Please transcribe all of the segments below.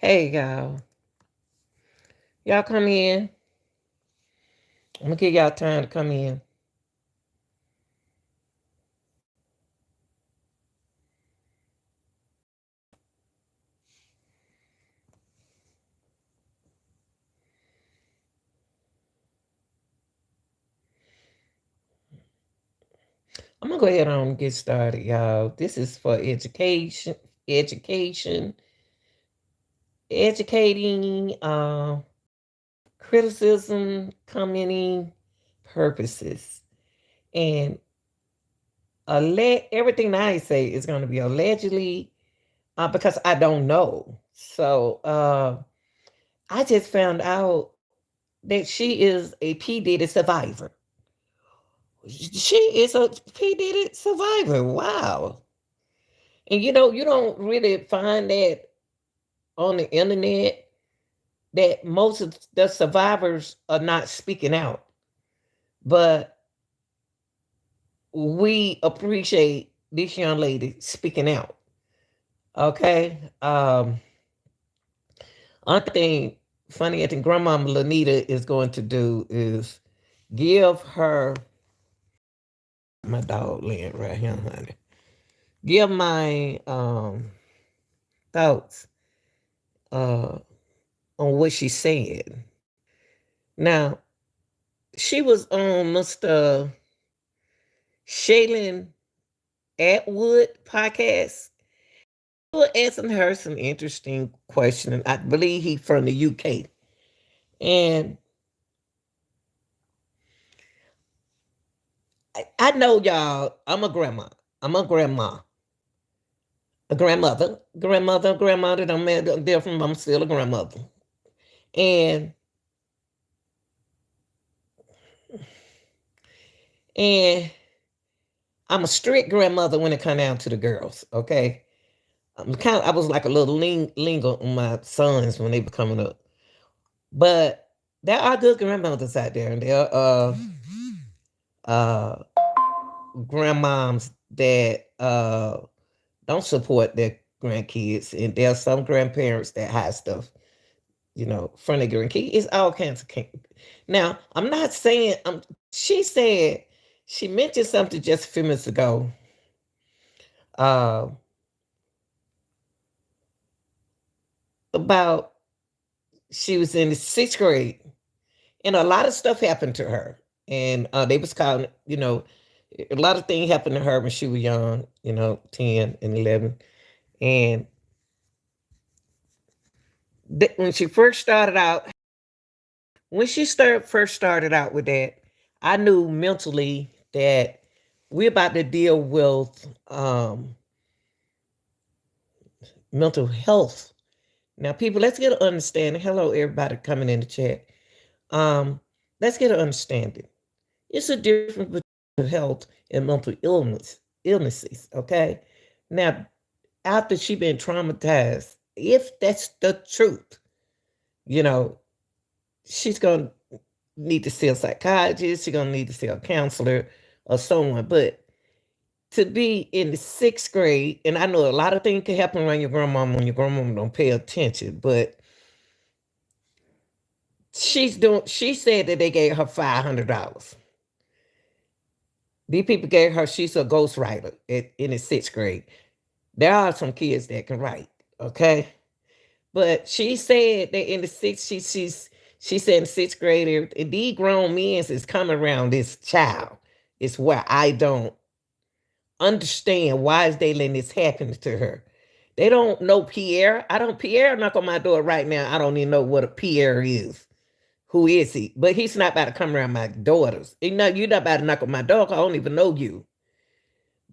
Hey, y'all. Y'all come in. I'm gonna give y'all time to come in. I'm gonna go ahead on and get started, y'all. This is for education, educating, criticism, commenting purposes. And everything I say is gonna be allegedly because I don't know. So I just found out that she is a P. Diddy survivor. She is a P. Diddy survivor. Wow. And you don't really find that on the internet that most of the survivors are not speaking out. But we appreciate this young lady speaking out. Okay. One thing funny I think Grandmama Lanita is going to do is give her my dog laying right here, honey. Give my thoughts uh on what she said. Now, she was on Mr. Shaylin Atwood podcast. We were asking her some interesting questions. I believe he from the UK. And I know y'all, I'm a grandma. I'm a grandma. A grandmother. Grandmother, don't matter different, I'm still a grandmother. And and I'm a strict grandmother when it come down to the girls, okay? I was like a little linger on my sons when they were coming up. But there are good grandmothers out there, and there are uh, grandmoms that don't support their grandkids, and there are some grandparents that hide stuff, from their grandkids. It's all kinds of Now, I'm not saying. She said she mentioned something just a few minutes ago. Uh, about she was in the sixth grade, and a lot of stuff happened to her, and they was calling, a lot of things happened to her when she was young, 10 and 11. And when she first started out, first started out with that, I knew mentally that we're about to deal with mental health. Now, people, let's get an understanding. Hello, everybody coming in the chat. Um, let's get an understanding. It's a difference between mental health and mental illnesses. Okay. Now, after she been traumatized, if that's the truth, you know, she's gonna need to see a psychiatrist, she's gonna need to see a counselor or someone. But to be in the sixth grade, and I know a lot of things can happen around your grandmama when your grandmama don't pay attention, but she said that they gave her $500. These people gave her, she's a ghostwriter in the sixth grade. There are some kids that can write, okay? But she said that in the sixth, she said in the sixth grade, these grown men is coming around this child. It's where I don't understand why is they letting this happen to her. They don't know Pierre. Pierre knock on my door right now. I don't even know what a Pierre is. Who is he? But he's not about to come around my daughters. You're not about to knock on my door. I don't even know you.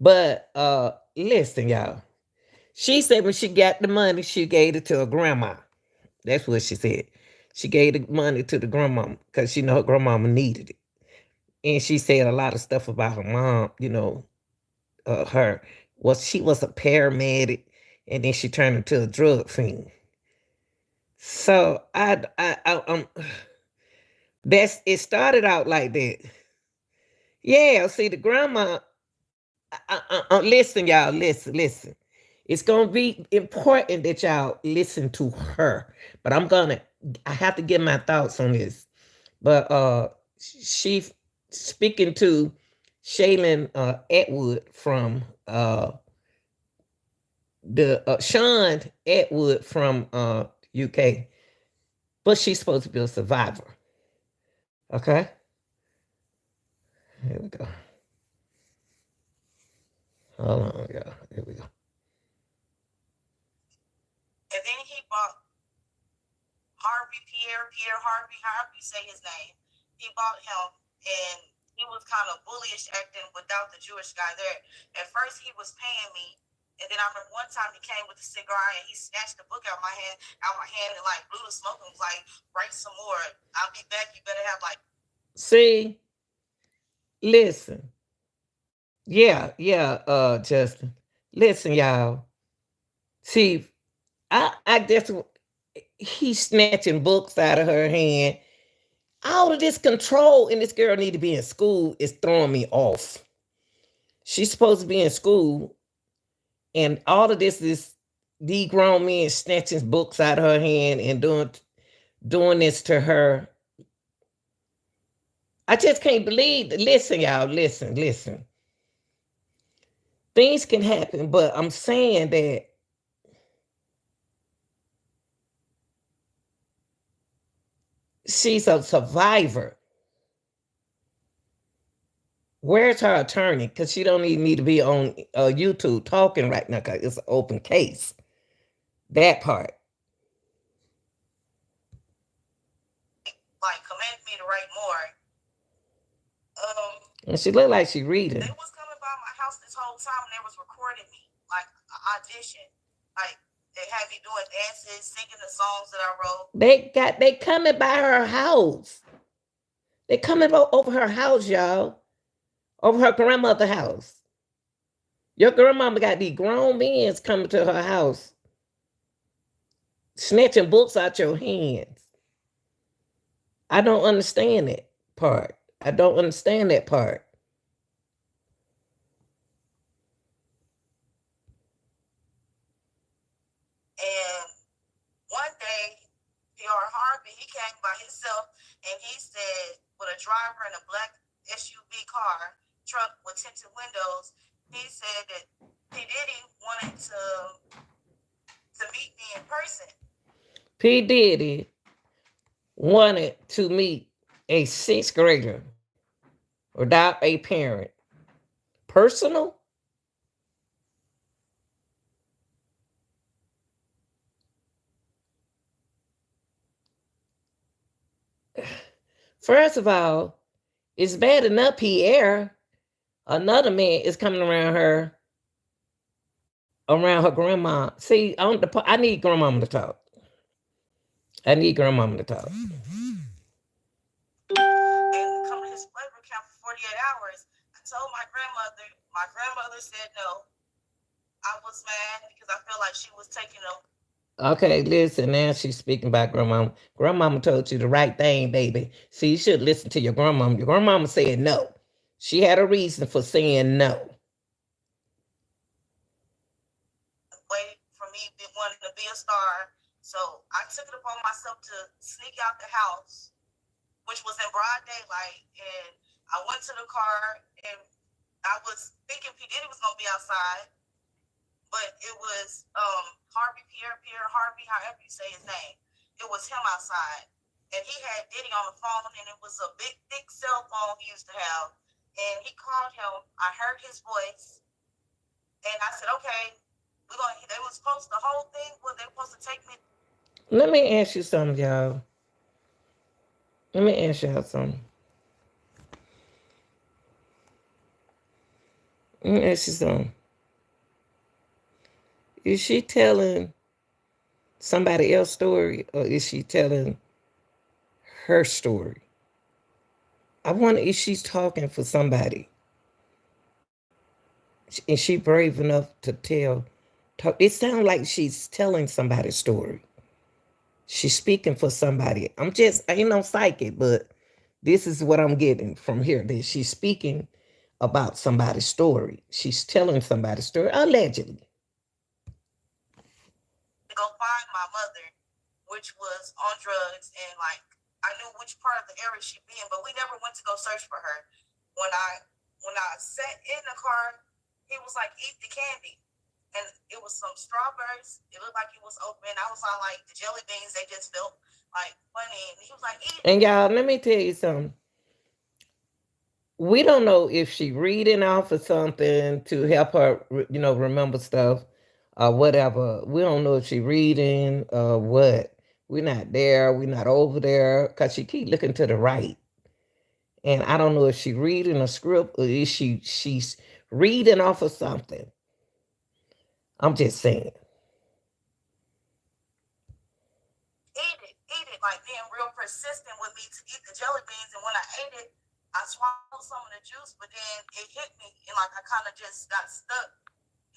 But listen, y'all. She said when she got the money, she gave it to her grandma. That's what she said. She gave the money to the grandmama because she know her grandmama needed it. And she said a lot of stuff about her mom, her. Well, she was a paramedic and then she turned into a drug fiend. So that's it started out like that. Yeah, see the grandma. Listen, y'all, listen. It's gonna be important that y'all listen to her. But I have to get my thoughts on this. But she speaking to Shaylin Atwood from the Sean Atwood from UK, but she's supposed to be a survivor. Okay, here we go. Hold on, y'all. Here we go. And then he bought Pierre Harvey, however you say his name. He bought him, and he was kind of bullyish acting without the Jewish guy there. At first, he was paying me, and then I remember one time he came with a cigar and he snatched the book out my hand, and like blew the smoke and was like, "Write some more. I'll be back. You better have like." See, listen, yeah, Justin, listen, y'all. See, I just he's snatching books out of her hand. All of this control, and this girl need to be in school, is throwing me off. She's supposed to be in school, and all of this is these grown men snatching books out of her hand and doing this to her. I just can't believe. Listen, y'all, listen. Things can happen, but I'm saying that she's a survivor. Where's her attorney? Because she don't even need to be on YouTube talking right now because it's an open case. That part. Like, command me to write more. And she looked like she reading. They was coming by my house this whole time and they was recording me, like an audition. Like, they had me doing dances, singing the songs that I wrote. They coming by her house. They coming over her house, y'all. Over her grandmother's house. Your grandmama got these grown men coming to her house, snatching books out your hands. I don't understand that part. I don't understand that part. And one day, P.R. Harvey, he came by himself and he said, with a driver in a black SUV truck with tinted windows, he said that P. Diddy wanted to meet me in person. P. Diddy wanted to meet a sixth grader without a parent. Personal? First of all, it's bad enough Pierre, another man, is coming around her grandma. See, I need grandmama to talk. I need grandmama to talk. And come to his labor camp for 48 hours. I told my grandmother said no. I was mad because I felt like she was taking them. Okay, listen, now she's speaking about grandmama. Grandmama told you the right thing, baby. See, you should listen to your grandmama. Your grandmama said no. She had a reason for saying no. Wait for me wanting to be a star. So I took it upon myself to sneak out the house, which was in broad daylight. And I went to the car and I was thinking P. Diddy was going to be outside. But it was Pierre Harvey, however you say his name. It was him outside. And he had Diddy on the phone, and it was a big, thick cell phone he used to have. And he called him. I heard his voice. And I said, okay, they were supposed, the whole thing, they were supposed to take me. Let me ask you something, y'all. Let me ask y'all something. Let me ask you something. Is she telling somebody else's story or is she telling her story? I wonder if she's talking for somebody. Is she brave enough to talk? It sounds like she's telling somebody's story. She's speaking for somebody. I ain't no psychic, but this is what I'm getting from here. That she's speaking about somebody's story. She's telling somebody's story, allegedly. which was on drugs, and like I knew which part of the area she'd be in, but we never went to go search for her. When I sat in the car, he was like, "Eat the candy." And it was some strawberries. It looked like it was open. I was on like the jelly beans. They just felt like funny. And he was like, "Eat it." And y'all, let me tell you something. We don't know if she reading off of something to help her, remember stuff or whatever. We don't know if she reading or what. We're not there. We're not over there because she keep looking to the right. And I don't know if she reading a script or is she's reading off of something. I'm just saying. Eat it, like being real persistent with me to eat the jelly beans. And when I ate it, I swallowed some of the juice, but then it hit me, and like I kind of just got stuck.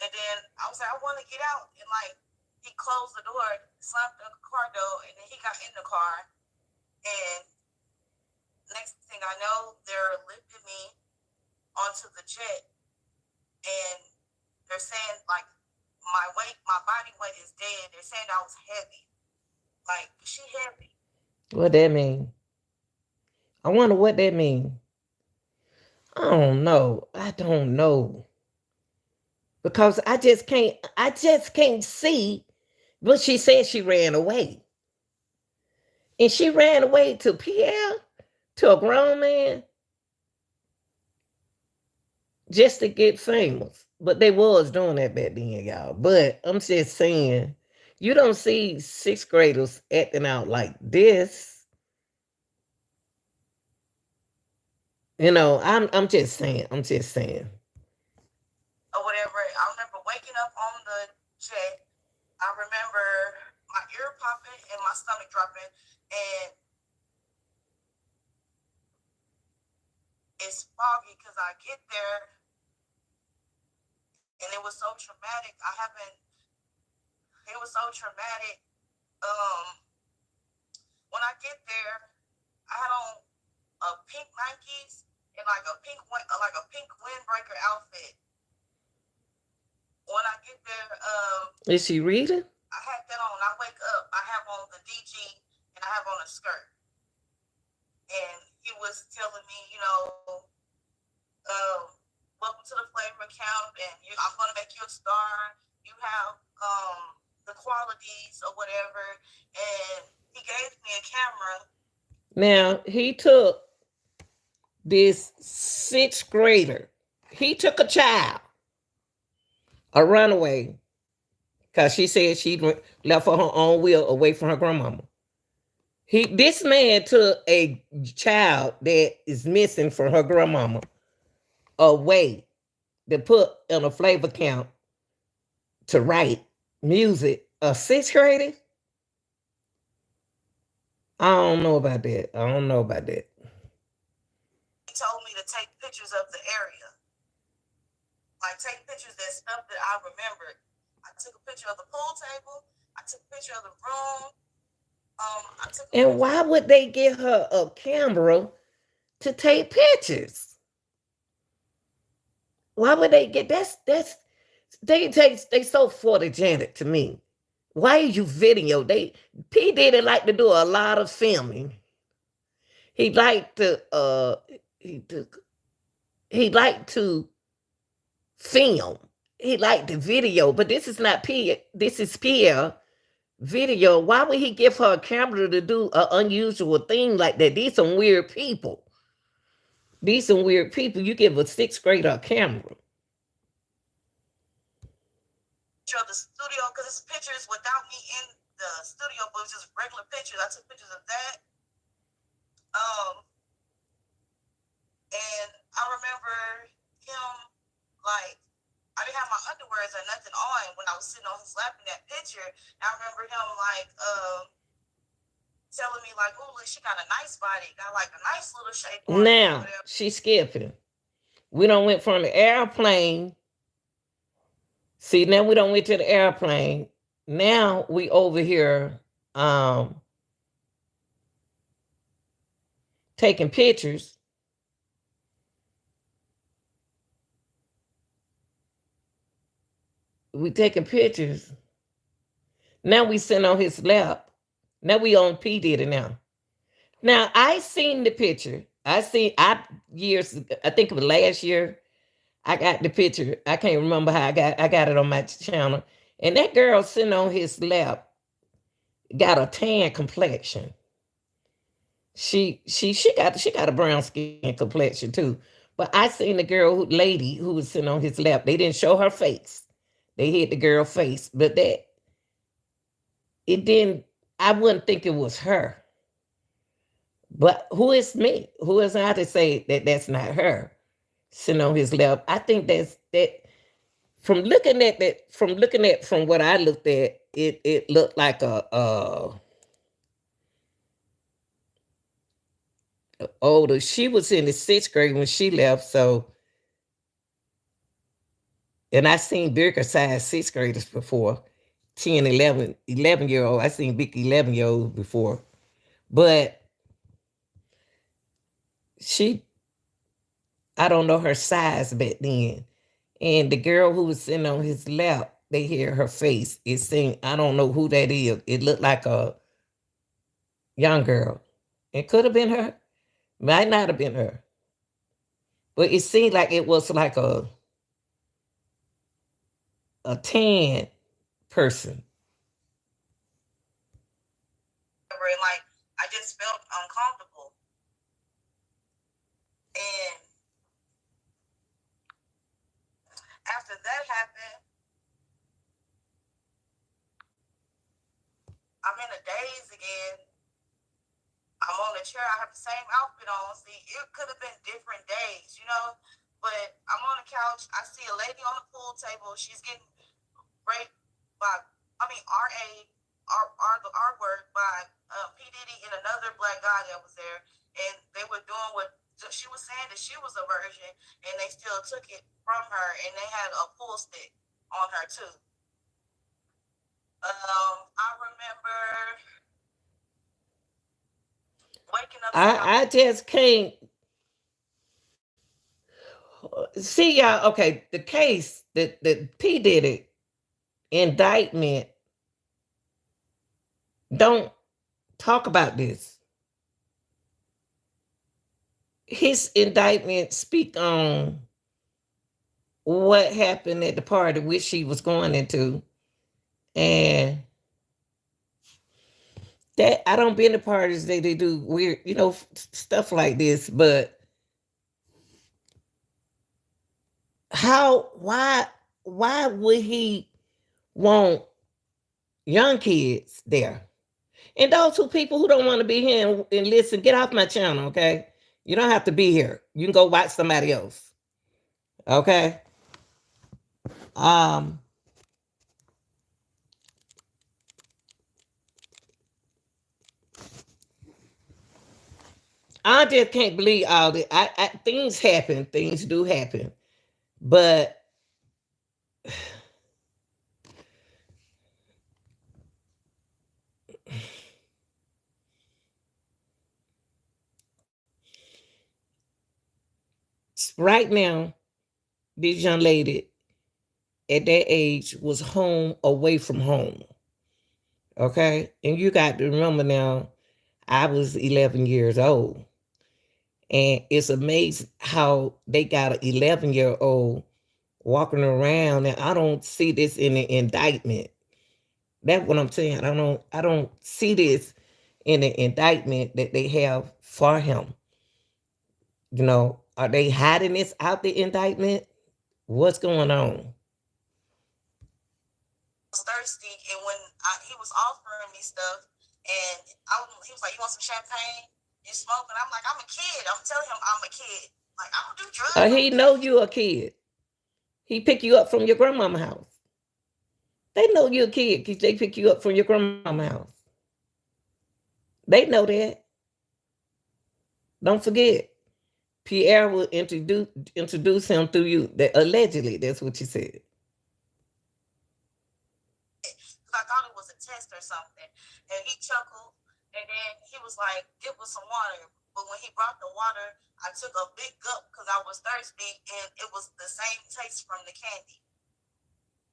And then I was like, I want to get out, and like he closed the door, slammed the car door, and then he got in the car. And next thing I know, they're lifting me onto the jet, and they're saying like my body weight is dead. They're saying I was heavy. Like she heavy. What that mean? I wonder what that mean. I don't know. I don't know. Because I just can't see. But she said she ran away. And she ran away to Pierre, to a grown man, just to get famous. But they was doing that back then, y'all. But I'm just saying, you don't see sixth graders acting out like this. I'm just saying. I'm just saying. Or whatever. I remember waking up on the jet. I remember my ear popping and my stomach dropping, and it's foggy because I get there and it was so traumatic. I haven't. It was so traumatic. Um, when I get there, I had on pink Nikes and like a pink windbreaker outfit. When I get there, Is she reading? I had that on. I wake up. I have on the DG and I have on a skirt. And he was telling me, um, welcome to the flavor camp, and I'm gonna make you a star. You have the qualities or whatever. And he gave me a camera. Now, he took this sixth grader. He took a child, a runaway, because she said she left for her own will away from her grandmama. This man took a child that is missing from her grandmama away to put in a flavor camp to write music. A sixth grader? I don't know about that. I don't know about that. He told me to take pictures of the area, like take pictures that stuff that I remembered. I took a picture of the pool table. I took a picture of the room. I took a And picture. why would they give her a camera to take pictures? Why would they get that's they so photogenic to me. Why are you video? P Diddy like to do a lot of filming. He like to he took he like to film. He like the video, but this is not P. This is Pierre video. Why would he give her a camera to do an unusual thing like that? These some weird people. These some weird people. You give a sixth grader a camera. Of the studio because it's pictures without me in the studio, but it's just regular pictures. I took pictures of that. Um, and I remember him like I didn't have my underwears or nothing on when I was sitting on his lap in that picture. And I remember him like telling me like, "Oh, look, she got a nice body, got like a nice little shape on it or Now whatever." she's skipping. We don't went from the airplane. See, now we don't went to the airplane. Now we over here taking pictures. We taking pictures. Now we sitting on his lap Now we on P Diddy now. Now I seen the picture. I years. I think it was last year. I got the picture. I can't remember how I got it on my channel. And that girl sitting on his lap got a tan complexion. She got a brown skin complexion too. But I seen the lady who was sitting on his lap. They didn't show her face. They hid the girl face, but that it didn't. I wouldn't think it was her. But who is me? Who is I to say that that's not her sitting on his lap? I think that's that. From what I looked at, it looked like a older. She was in the sixth grade when she left, so and I seen bigger size sixth graders before, 10, 11 year old. I seen big 11-year olds before. But she I don't know her size back then. And the girl who was sitting on his lap, they hear her face. It saying, I don't know who that is. It looked like a young girl. It could have been her. Might not have been her. But it seemed like it was like a tan person. And like I just felt uncomfortable. And after that happened, I'm in a daze again. I'm on the chair. I have the same outfit on. See, it could have been different days, you know. But I'm on the couch. I see a lady on the pool table. She's getting raped by, our word by P Diddy and another black guy that was there, and they were doing what she was saying that she was a virgin, and they still took it from her, and they had a pool stick on her too. I remember waking up. I just can't see y'all. Okay, the case that the P Diddy indictment don't talk about this. His indictment speak on what happened at the party which she was going into, and that I don't be in the parties that they do weird, stuff like this. But why would he want young kids there? And those two people who don't want to be here and listen, get off my channel, okay? You don't have to be here. You can go watch somebody else. Okay? Um I just can't believe all the things happen. Things do happen. But right now, this young lady at that age was home away from home. Okay? And you got to remember now, I was 11 years old. And it's amazing how they got an 11-year-old walking around, and I don't see this in the indictment. That's what I'm saying. I don't see this in the indictment that they have for him. Are they hiding this out the indictment? What's going on? Was thirsty, and when he was offering me stuff, and he was like, "You want some champagne? You smoking?" I'm like, "I'm a kid." I'm telling him I'm a kid. Like I don't do drugs. He know you a kid. He pick you up from your grandmama house. They know you a kid because they pick you up from your grandmama house. They know that. Don't forget. Pierre will introduce him through you. That allegedly, that's what you said. I thought it was a test or something. And he chuckled, and then he was like, "It was some water." But when he brought the water, I took a big gulp because I was thirsty, and it was the same taste from the candy.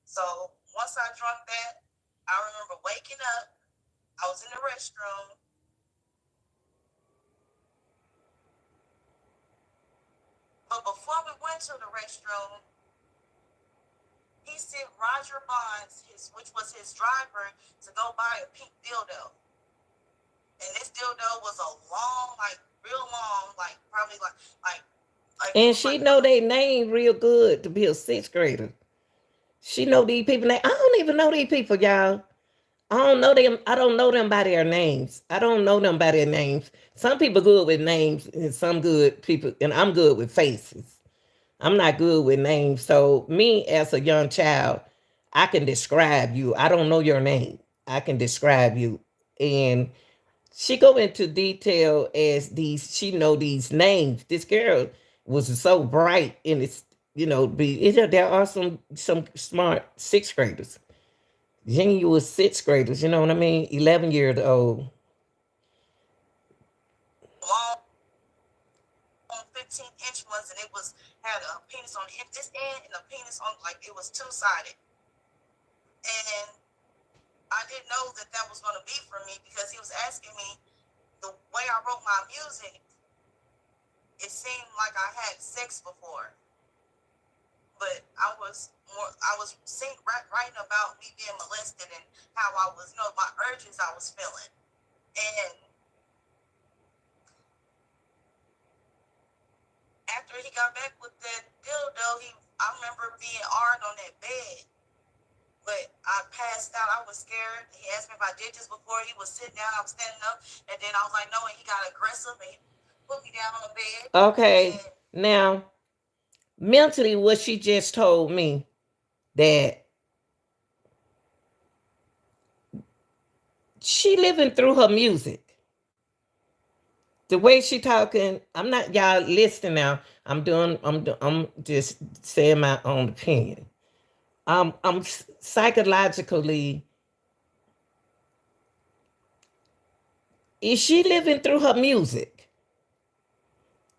So once I drank that, I remember waking up, I was in the restroom. But before we went to the restroom, he sent Roger Bonds, which was his driver, to go buy a pink dildo. And this dildo was a long, like real long, like probably like it And was she like know their name real good to be a sixth grader. She know these people name. I don't even know these people, y'all. I don't know them. I don't know them by their names. I don't know them by their names. Some people good with names, and some good people, and I'm good with faces. I'm not good with names. So me as a young child, I can describe you. I don't know your name. I can describe you. And she go into detail as these she know these names. This girl was so bright and it's there are some smart sixth graders. Genuine sixth graders, you know what I mean? 11 years old. long 15-inch ones, and it was had a penis on this end and a penis on, like it was two-sided. And I didn't know that that was going to be for me because he was asking me the way I wrote my music. It seemed like I had sex before, but writing about me being molested and how I was, my urges I was feeling. And after he got back with that dildo, I remember being hard on that bed. But I passed out. I was scared. He asked me if I did this before. He was sitting down. I was standing up. And then I was like, no. And he got aggressive and he put me down on the bed. Okay. And Now, mentally what she just told me that she living through her music. The way she talking, I'm not y'all listening now. I'm just saying my own opinion. I'm psychologically, is she living through her music?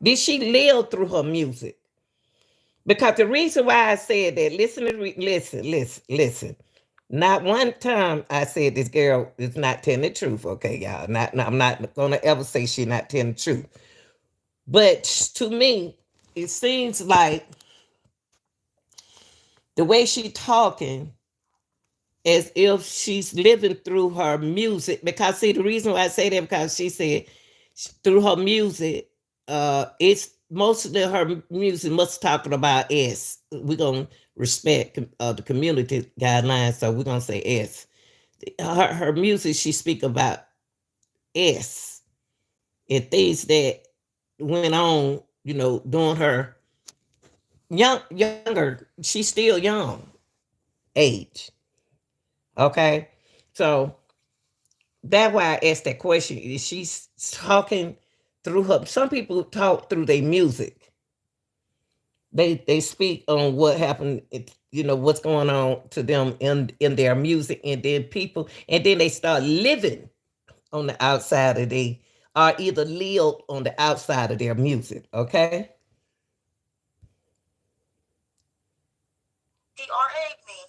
Did she live through her music? Because the reason why I said that, listen. Not one time I said this girl is not telling the truth. Okay, y'all. I'm not gonna ever say she's not telling the truth. But to me, it seems like the way she talking as if she's living through her music. Because see, the reason why I say that because she said through her music, it's mostly her music must talking about S. We're gonna respect the community guidelines, so we're gonna say S. Her music, she speak about S and things that went on, during her younger. She's still young age. Okay, so that's why I asked that question. Is she talking through her? Some people talk through their music. They speak on what happened. What's going on to them in their music, and then they start living on the outside of they are either live on the outside of their music. Okay. he RA'd me.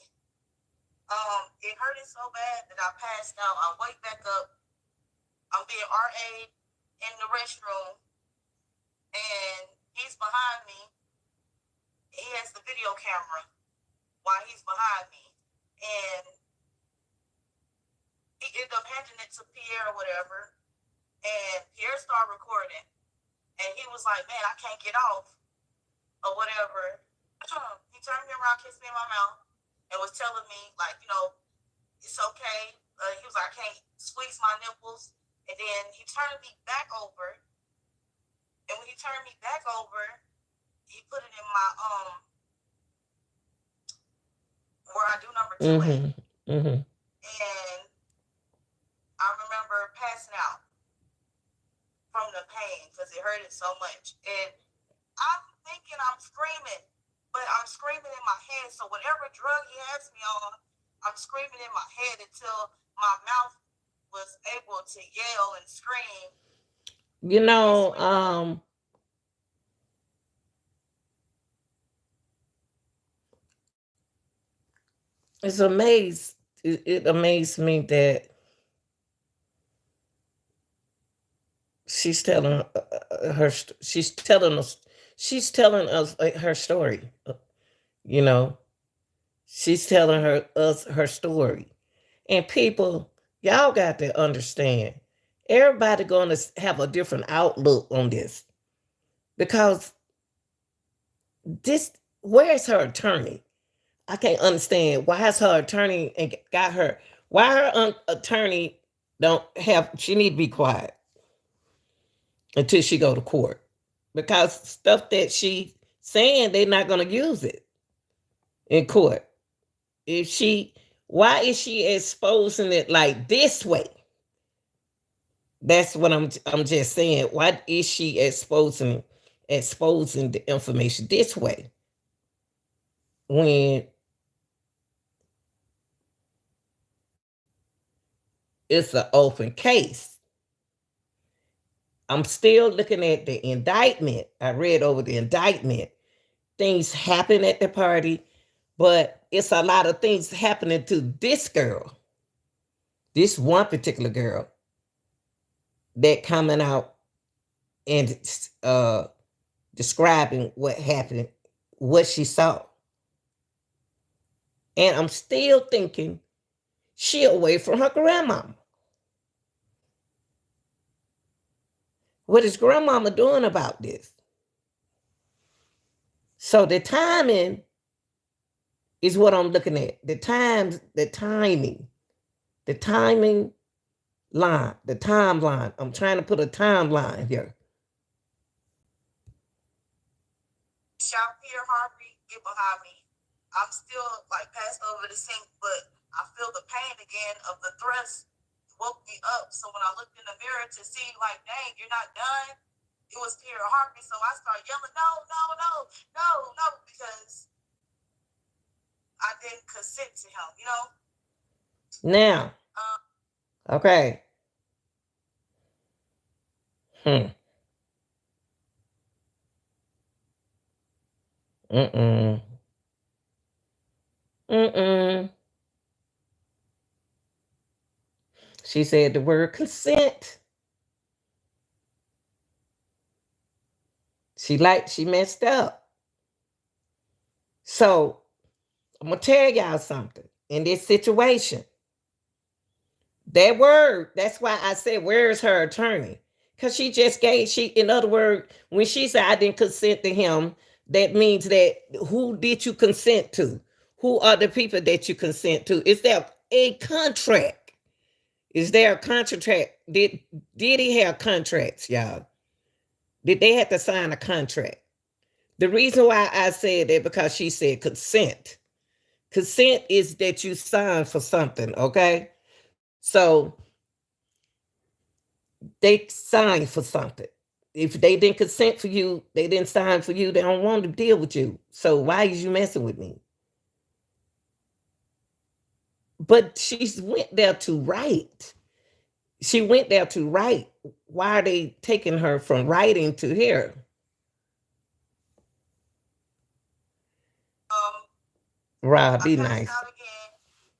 It hurted so bad that I passed out. I wake back up. I'm being RA'd in the restroom. And he's behind me. He has the video camera while he's behind me. And he ended up handing it to Pierre or whatever. And Pierre started recording. And he was like, man, I can't get off or whatever. He turned me around, kissed me in my mouth, and was telling me, like, it's okay. He was like, I can't squeeze my nipples. And then he turned me back over. And when he turned me back over, he put it in my, where I do number 2 at. Mm-hmm. And I remember passing out from the pain because it hurted so much. And I'm thinking I'm screaming, but I'm screaming in my head. So whatever drug he has me on, I'm screaming in my head until my mouth was able to yell and scream. You know, it's amazed. It amazed me that she's telling she's telling us her story. You know, she's telling her story. And people, y'all got to understand, everybody going to have a different outlook on this because this. Where's her attorney? I can't understand why is her attorney and got her. Why her attorney don't have? She need to be quiet until she go to court because stuff that she saying they're not going to use it in court. If she, why is she exposing it like this way? That's what I'm just saying. Why is she exposing the information this way when it's an open case? I'm still looking at the indictment. I read over the indictment. Things happen at the party, but it's a lot of things happening to this girl, this one particular girl, that coming out and describing what happened, what she saw. And I'm still thinking she away from her grandmama. What is grandmama doing about this? So the timing is what I'm looking at. The timing line, the timeline. I'm trying to put a timeline here. Shout Peter Harvey, get behind me. I'm still like passed over the sink, but I feel the pain again of the thrust woke me up. So when I looked in the mirror to see, like, dang, you're not done, it was Peter Harvey. So I started yelling, no, no, no, no, no, because I didn't consent to him, you know? Now, okay. Mm-mm. Mm-mm. She said the word consent. She messed up. So I'm gonna tell y'all something. In this situation, that word, that's why I said, where's her attorney? Because in other words, when she said I didn't consent to him, that means that who did you consent to? Who are the people that you consent to? Is there a contract? Is there a contract? Did he have contracts, y'all? Did they have to sign a contract? The reason why I said that because she said consent. Consent is that you sign for something, okay? So they sign for something. If they didn't consent for you, they didn't sign for you, they don't want to deal with you. So why is you messing with me? But she went there to write. She went there to write. Why are they taking her from writing to here? Rob, be nice. Out again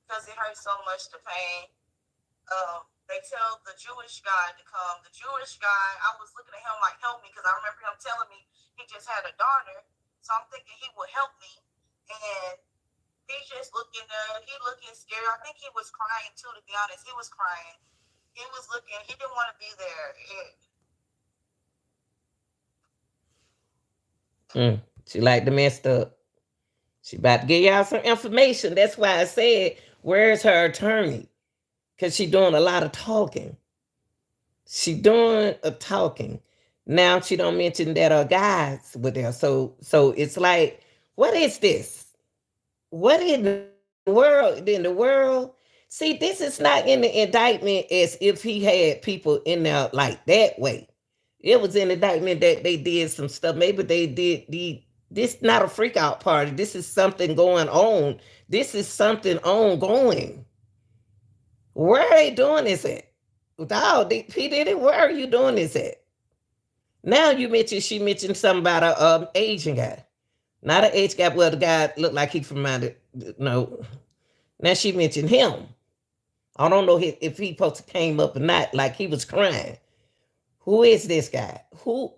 because it hurts so much, the pain. They tell the Jewish guy to come. The Jewish guy, I was looking at him like, help me, because I remember him telling me he just had a daughter. So I'm thinking he would help me. And he's just looking scared. I think he was crying too, to be honest. He was crying. He was looking, he didn't want to be there. She like to messed up. She about to give y'all some information. That's why I said, where's her attorney? Because she doing a lot of talking. She doing a talking. Now she don't mention that her guys were there. So it's like, what is this? What in the world? In the world? See, this is not in the indictment as if he had people in there like that way. It was in the indictment that they did some stuff. Maybe they did this not a freak out party. This is something going on. This is something ongoing. Where are they doing this at? Dog, P. Diddy, where are you doing this at? Now she mentioned something about a Asian guy. Not an Asian guy, well, the guy looked like he from no. Now she mentioned him. I don't know if he supposed to came up or not, like he was crying. Who is this guy? Who?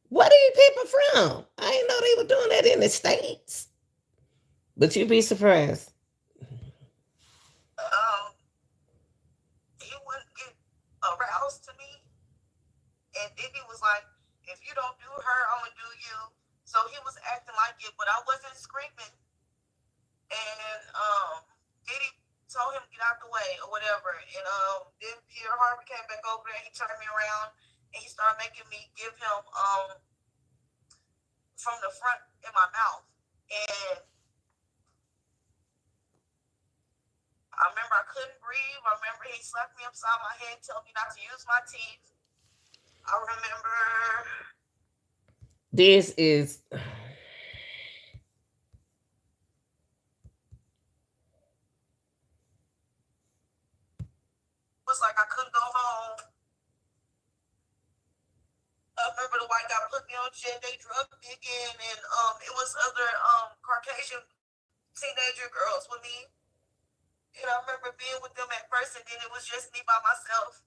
What are you people from? I didn't know they were doing that in the States. But you'd be surprised. Um, he wouldn't get aroused to me, and Diddy was like, "If you don't do her, I'm gonna do you." So he was acting like it, but I wasn't screaming. And Diddy told him to get out the way or whatever. And then Peter Harvey came back over there. He turned me around and he started making me give him from the front in my mouth. And I remember I couldn't breathe. I remember he slapped me upside my head, told me not to use my teeth. I remember This is it was like I couldn't go home. I remember the white guy put me on jet. They drug me again, and it was other Caucasian teenager girls with me. And I remember being with them at first, and then it was just me by myself.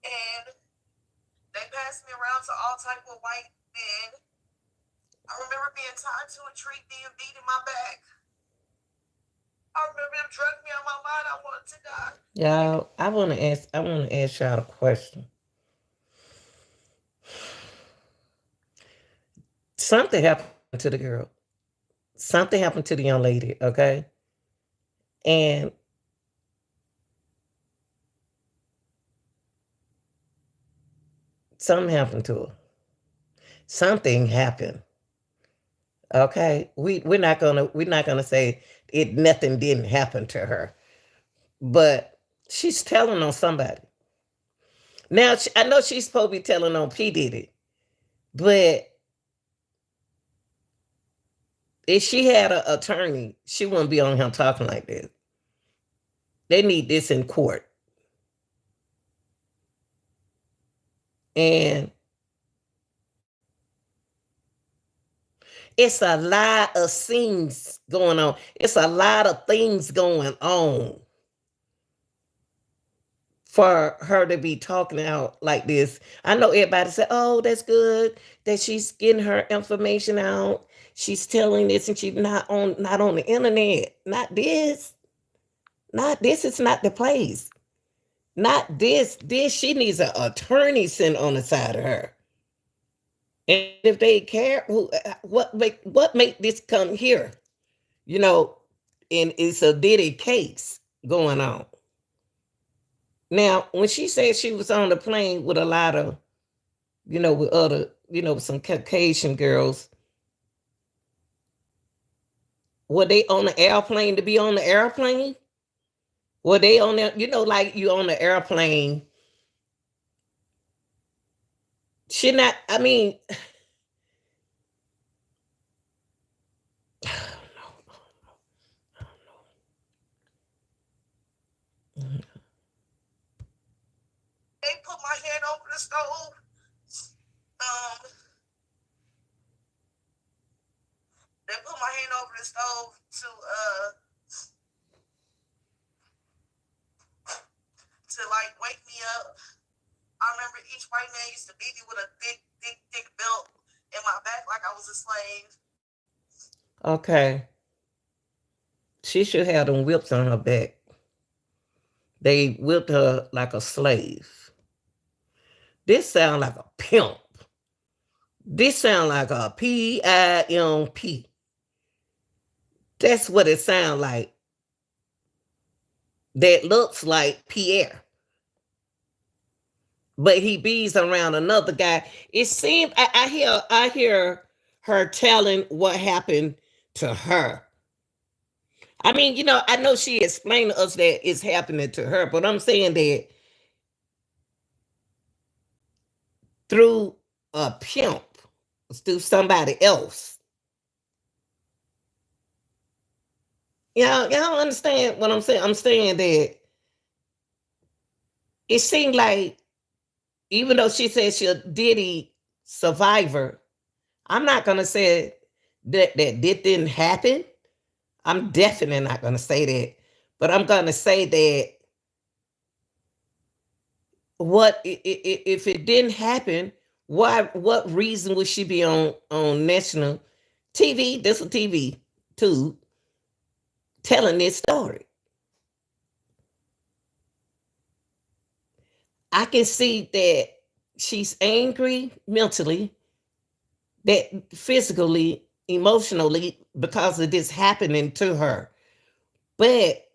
And they passed me around to all type of white men. I remember being tied to a tree, being beat in my back. I remember them drugging me on my mind. I wanted to die. y'all. I want to ask y'all a question. Something happened to the girl. Something happened to the young lady. Okay, and something happened to her. Something happened. Okay, we're not gonna say it. Nothing didn't happen to her, but she's telling on somebody. Now I know she's supposed to be telling on P Diddy, but if she had an attorney, she wouldn't be on him talking like this. They need this in court, and it's a lot of scenes going on. It's a lot of things going on for her to be talking out like this. I know everybody said, "Oh, that's good that she's getting her information out. She's telling this, and she's not on the internet. Not this. Not this. It's not the place. Not this. This she needs an attorney sent on the side of her. And if they care, what make this come here? You know, and it's a Diddy case going on. Now, when she said she was on the plane with a lot of, with other, some Caucasian girls, were they on the airplane to be on the airplane? Were they on there, like you on the airplane? She not, I mean, They put my hand over the stove. Um, they put my hand over the stove to like wake me up. I remember each white man used to beat me with a thick belt in my back like I was a slave. okay. She should have them whips on her back. They whipped her like a slave. This sound like a pimp. This sound like a PIMP. That's what it sound like. That looks like Pierre. But he bees around another guy. It seemed I hear her telling what happened to her. I mean, I know she explained to us that it's happening to her, but I'm saying that through a pimp, through somebody else. Y'all understand what I'm saying? I'm saying that it seemed like, even though she said she's a Diddy survivor, I'm not gonna say that didn't happen. I'm definitely not gonna say that, but I'm gonna say that what if it didn't happen? Why? What reason would she be on national TV? This is TV too, telling this story. I can see that she's angry mentally, that physically, emotionally, because of this happening to her. But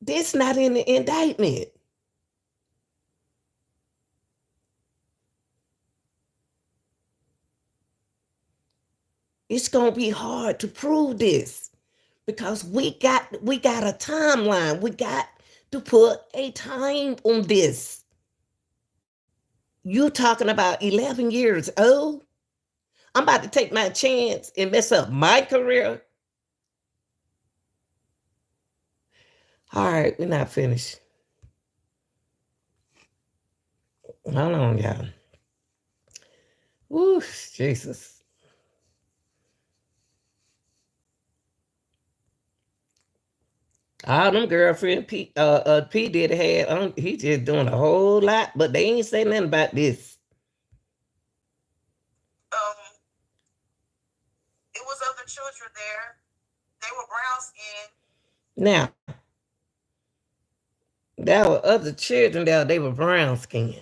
this not in the indictment. It's gonna be hard to prove this because we got a timeline. We got to put a time on this. You talking about 11 years old? I'm about to take my chance and mess up my career. All right, we're not finished. Hold on, y'all. Woo, Jesus. All them girlfriend P Diddy had, he just doing a whole lot, but they ain't say nothing about this. It was other children there. They were brown skinned. Now, there were other children there, they were brown skinned.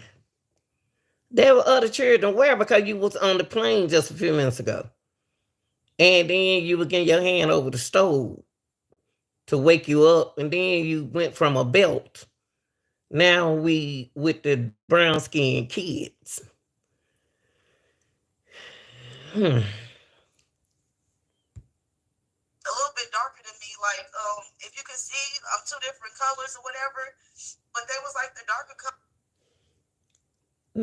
There were other children where because you was on the plane just a few minutes ago. And then you were getting your hand over the stove to wake you up, and then you went from a belt. Now we with the brown skinned kids. Hmm. A little bit darker than me. Like, if you can see, I'm two different colors or whatever. But they was like the darker color.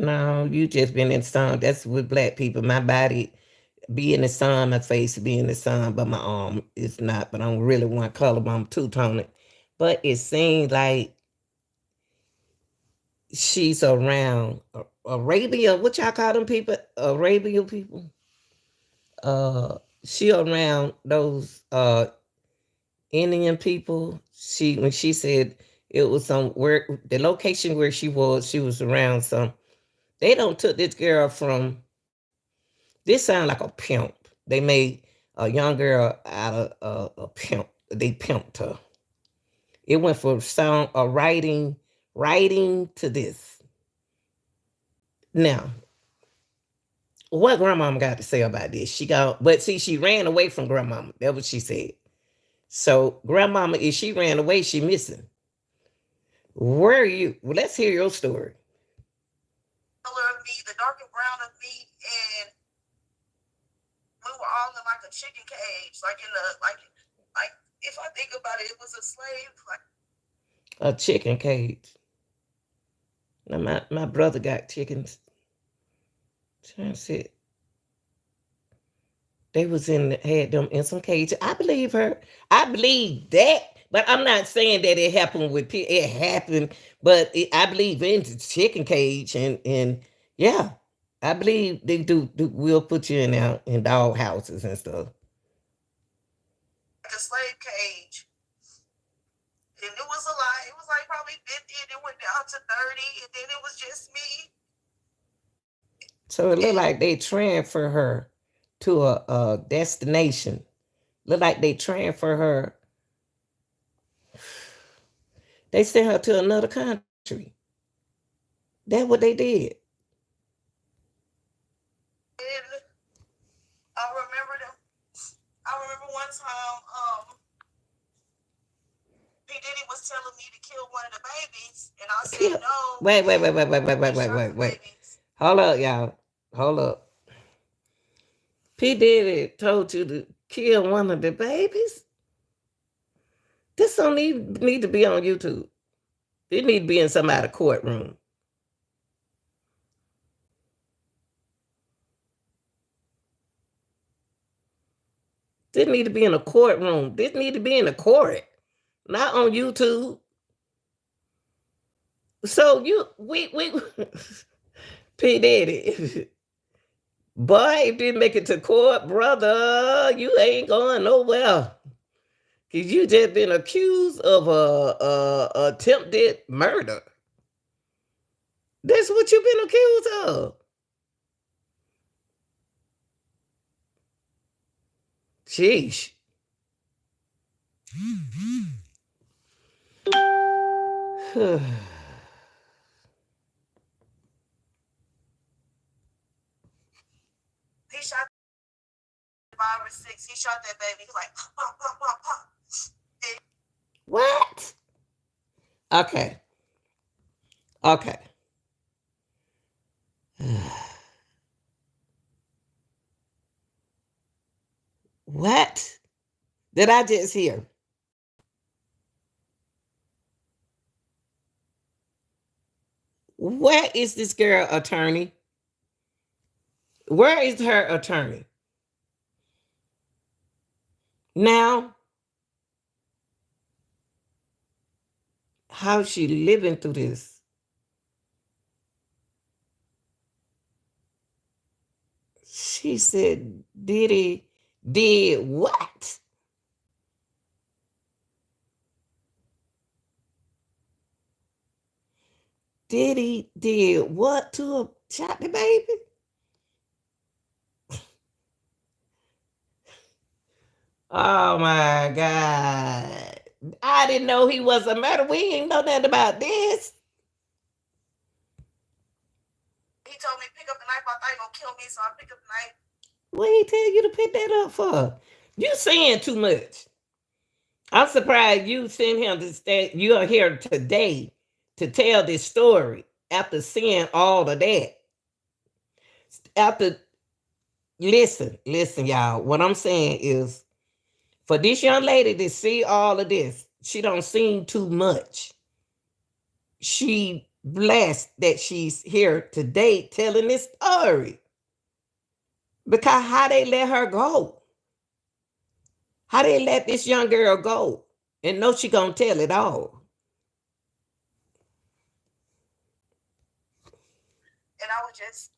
No, you just been in the sun. That's with black people. My body be in the sun, my face be in the sun, but my arm is not. But I'm really one color, but I'm two toned. But it seems like she's around Arabia. What y'all call them people? Arabian people. She around those Indian people. She when she said it was somewhere the location where she was around some. They don't took this girl from. This sound like a pimp. They made a young girl out of a pimp. They pimped her. It went from sound writing to this. Now, what grandmama got to say about this? She got, but see, she ran away from grandmama. That's what she said. So grandmama, if she ran away, she missing. Where are you? Well, let's hear your story. Color of me, the darker brown of me, and we were all in like a chicken cage, like in the like. If I think about it, it was a slave, like a chicken cage. Now my brother got chickens. Trying to sit. They was had them in some cages. I believe her. I believe that. But I'm not saying that it happened with people. It happened, but I believe in the chicken cage and yeah, I believe they do will put you in dog houses and stuff. a slave cage. And it was a lot. It was like probably 50, and it went down to 30, and then it was just me. So it looked like they transfer her to a destination. Look like they transfer her. They sent her to another country. That's what they did. And I remember them. I remember one time, P. Diddy was telling me to kill one of the babies, and I said no. Wait. Hold up, y'all. Hold up. P. Diddy told you to kill one of the babies? This don't need to be on YouTube. It need to be in somebody's courtroom. This need to be in a courtroom. This need to be in a court, not on YouTube. So we P. Diddy. Boy, if you didn't make it to court, brother, you ain't going nowhere. Cause you just been accused of a attempted murder. That's what you've been accused of. Sheesh. He shot 5 or 6. He shot that baby. He's like, pop, pop, pop, pop, pop. What? Okay. Okay. What did I just hear? Where is this girl attorney? Where is her attorney? Now, how's she living through this? She said, Diddy did what? Diddy did what to a shot the baby? Oh my God. I didn't know he was a murderer. We ain't know nothing about this. He told me pick up the knife. I thought he gonna kill me, so I picked up the knife. What he tell you to pick that up for? You saying too much. I'm surprised you sent him to stay. You are here today to tell this story after seeing all of that. After listen, y'all. What I'm saying is, for this young lady to see all of this, she don't seem too much. She blessed that she's here today telling this story. Because how they let her go? How they let this young girl go? And know she gonna tell it all. And I was just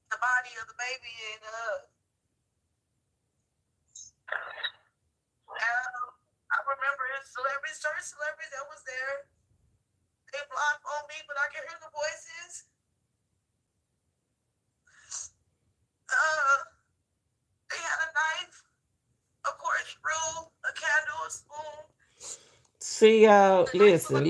the body of the baby, and I remember certain celebrities that was there. They blindfolded me, but I can hear the voices. They had a knife, a corkscrew, a candle, a spoon. See y'all, listen.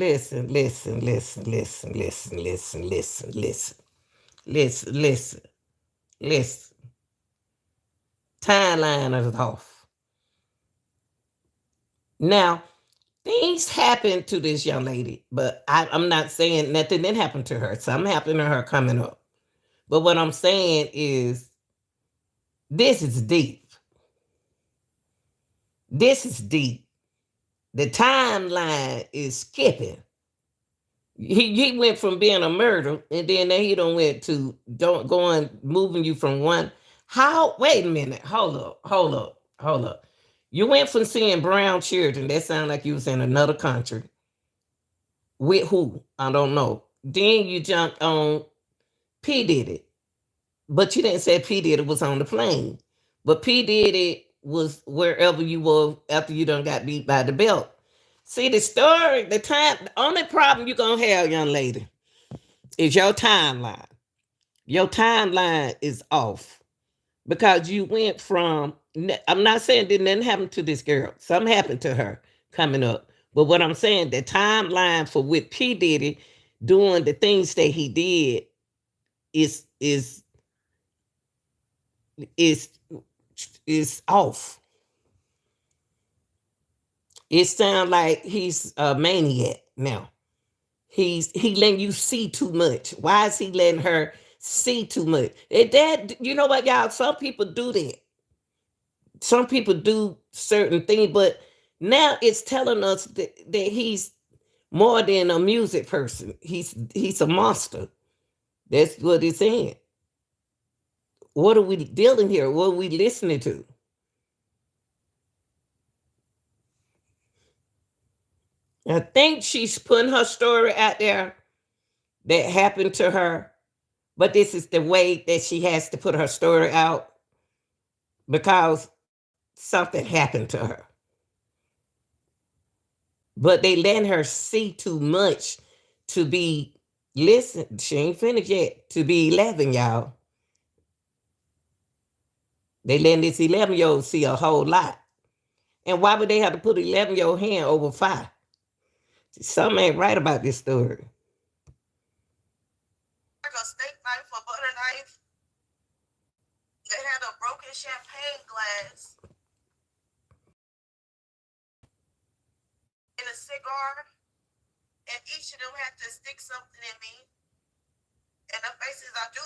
Timeline is off. Now, things happened to this young lady, but I'm not saying nothing didn't happen to her. Something happened to her coming up. But what I'm saying is, this is deep. This is deep. The timeline is skipping. He went from being a murderer, and then he don't went to moving you from one. How? Wait a minute. Hold up. You went from seeing brown children. That sound like you was in another country. With who? I don't know. Then you jumped on P Diddy, but you didn't say P Diddy was on the plane. But P Diddy was wherever you were after you done got beat by the belt. See the story, the time. The only problem you gonna have, young lady, is your timeline. Your timeline is off because you went from. I'm not saying didn't nothing happen to this girl. Something happened to her coming up. But what I'm saying, the timeline for with P Diddy doing the things that he did is is is off. It sounds like he's a maniac now. He letting you see too much. Why is he letting her see too much? And that, you know what, y'all? Some people do that. Some people do certain things, but now it's telling us that he's more than a music person. He's a monster. That's what it's saying. What are we dealing here? What are we listening to? I think she's putting her story out there that happened to her, but this is the way that she has to put her story out because something happened to her. But they letting her see too much to be, listen, she ain't finished yet, to be 11, y'all. They letting this 11-year-old see a whole lot. And why would they have to put 11-year-old hand over 5? Something ain't right about this story. Like a steak knife or butter knife. They had a broken champagne glass and a cigar, and each of them had to stick something in me. And the faces I do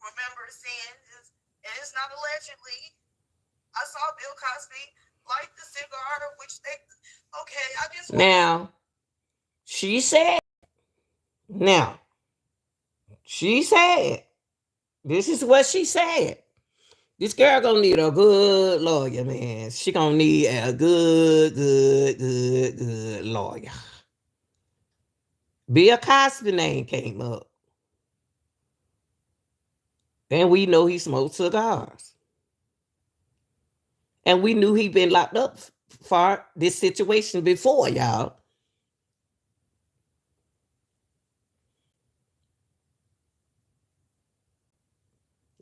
remember seeing is, and it's not allegedly, I saw Bill Cosby light the cigar, which they, okay, I just now, she said, now, she said, this is what she said. This girl gonna need a good lawyer, man. She gonna need a good lawyer. Bill Cosby name came up. And we know he smoked cigars. And we knew he'd been locked up for this situation before, y'all.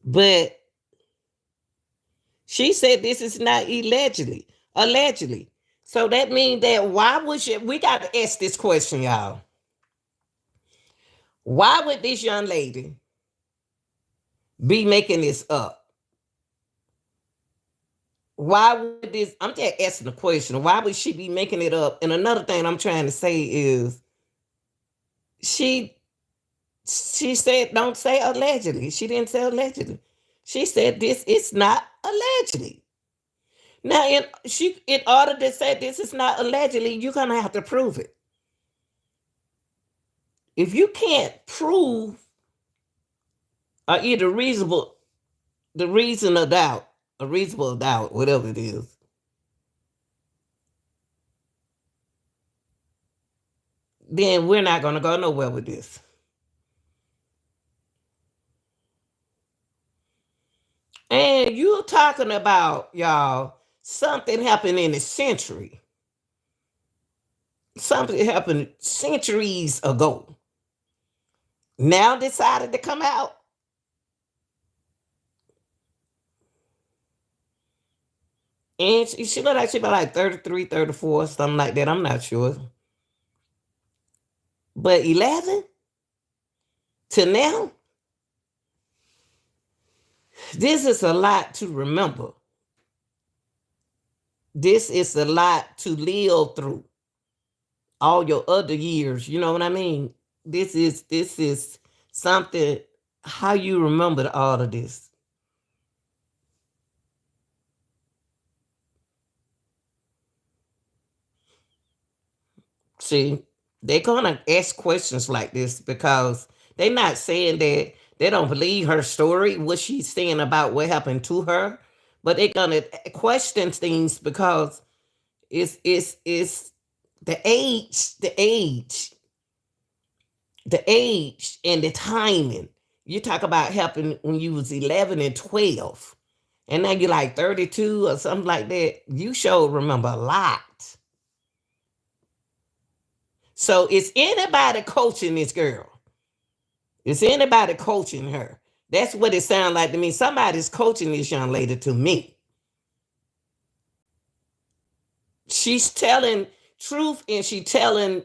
But she said this is not allegedly. Allegedly. So that means that why would she, we got to ask this question, y'all. Why would this young lady be making this up? Why would this, I'm just asking the question, why would she be making it up? And another thing I'm trying to say is she said don't say allegedly. She didn't say allegedly. She said this is not allegedly. Now, in order to say this is not allegedly, you're gonna have to prove it. If you can't prove either the reason of doubt, a reasonable doubt, whatever it is, then we're not gonna go nowhere with this. And you're talking about, y'all, something happened in the century. Something happened centuries ago. Now decided to come out. And she looked like she about like 33, 34, something like that. I'm not sure. But 11 to now, this is a lot to remember. This is a lot to live through all your other years. You know what I mean? This is something, how you remember all of this. See, they're gonna ask questions like this because they're not saying that they don't believe her story, what she's saying about what happened to her, but they're gonna question things because it's the age and the timing. You talk about happened when you was 11 and 12, and now you're like 32 or something like that. You sure remember a lot. So is anybody coaching this girl? Is anybody coaching her? That's what it sounds like to me. Somebody's coaching this young lady to me. She's telling truth and she's telling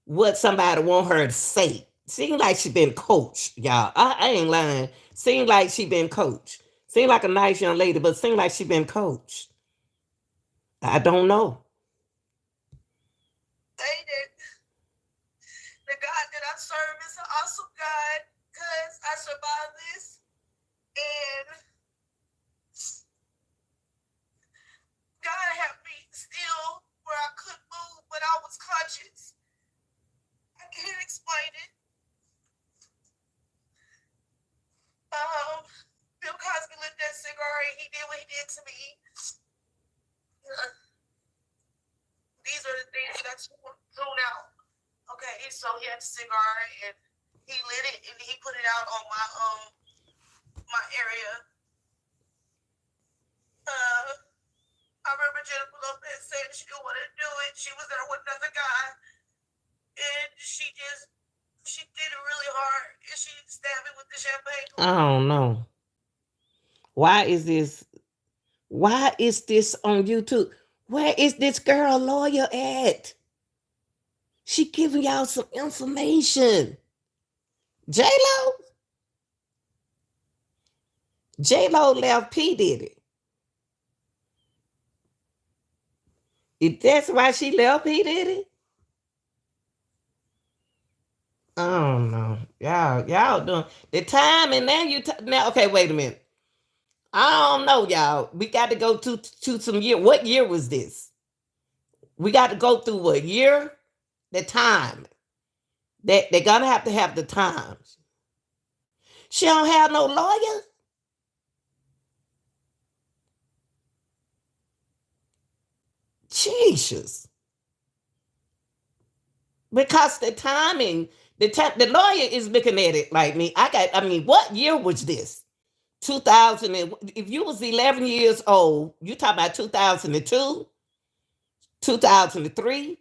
what somebody want her to say. Seems like she been coached, y'all. I ain't lying. Seems like she been coached. Seems like a nice young lady, but seems like she been coached. I don't know. The God that I serve is an awesome God because I survived this. And God helped me still where I couldn't move, but I was conscious. I can't explain it. Bill Cosby lit that cigar and he did what he did to me. These are the things that I tune out. Okay, so he had the cigar and he lit it and he put it out on my area. I remember Jennifer Lopez said she didn't want to do it. She was there with another guy, and she did it really hard, and she stabbed me with the champagne I cork. don't know. Why is this? Why is this on YouTube? Where is this girl lawyer at? She giving y'all some information. J Lo, J Lo left P Diddy. If that's why she left P Diddy, I don't know. Y'all doing the time, and now now. Okay, wait a minute. I don't know, y'all. We got to go to some year. What year was this? We got to go through what year? The time. They're gonna have to have the times. She don't have no lawyer. Jesus. Because the timing, the lawyer is looking at it like me. I mean, what year was this? 2000 and, if you was 11 years old, you talk about 2002, 2003,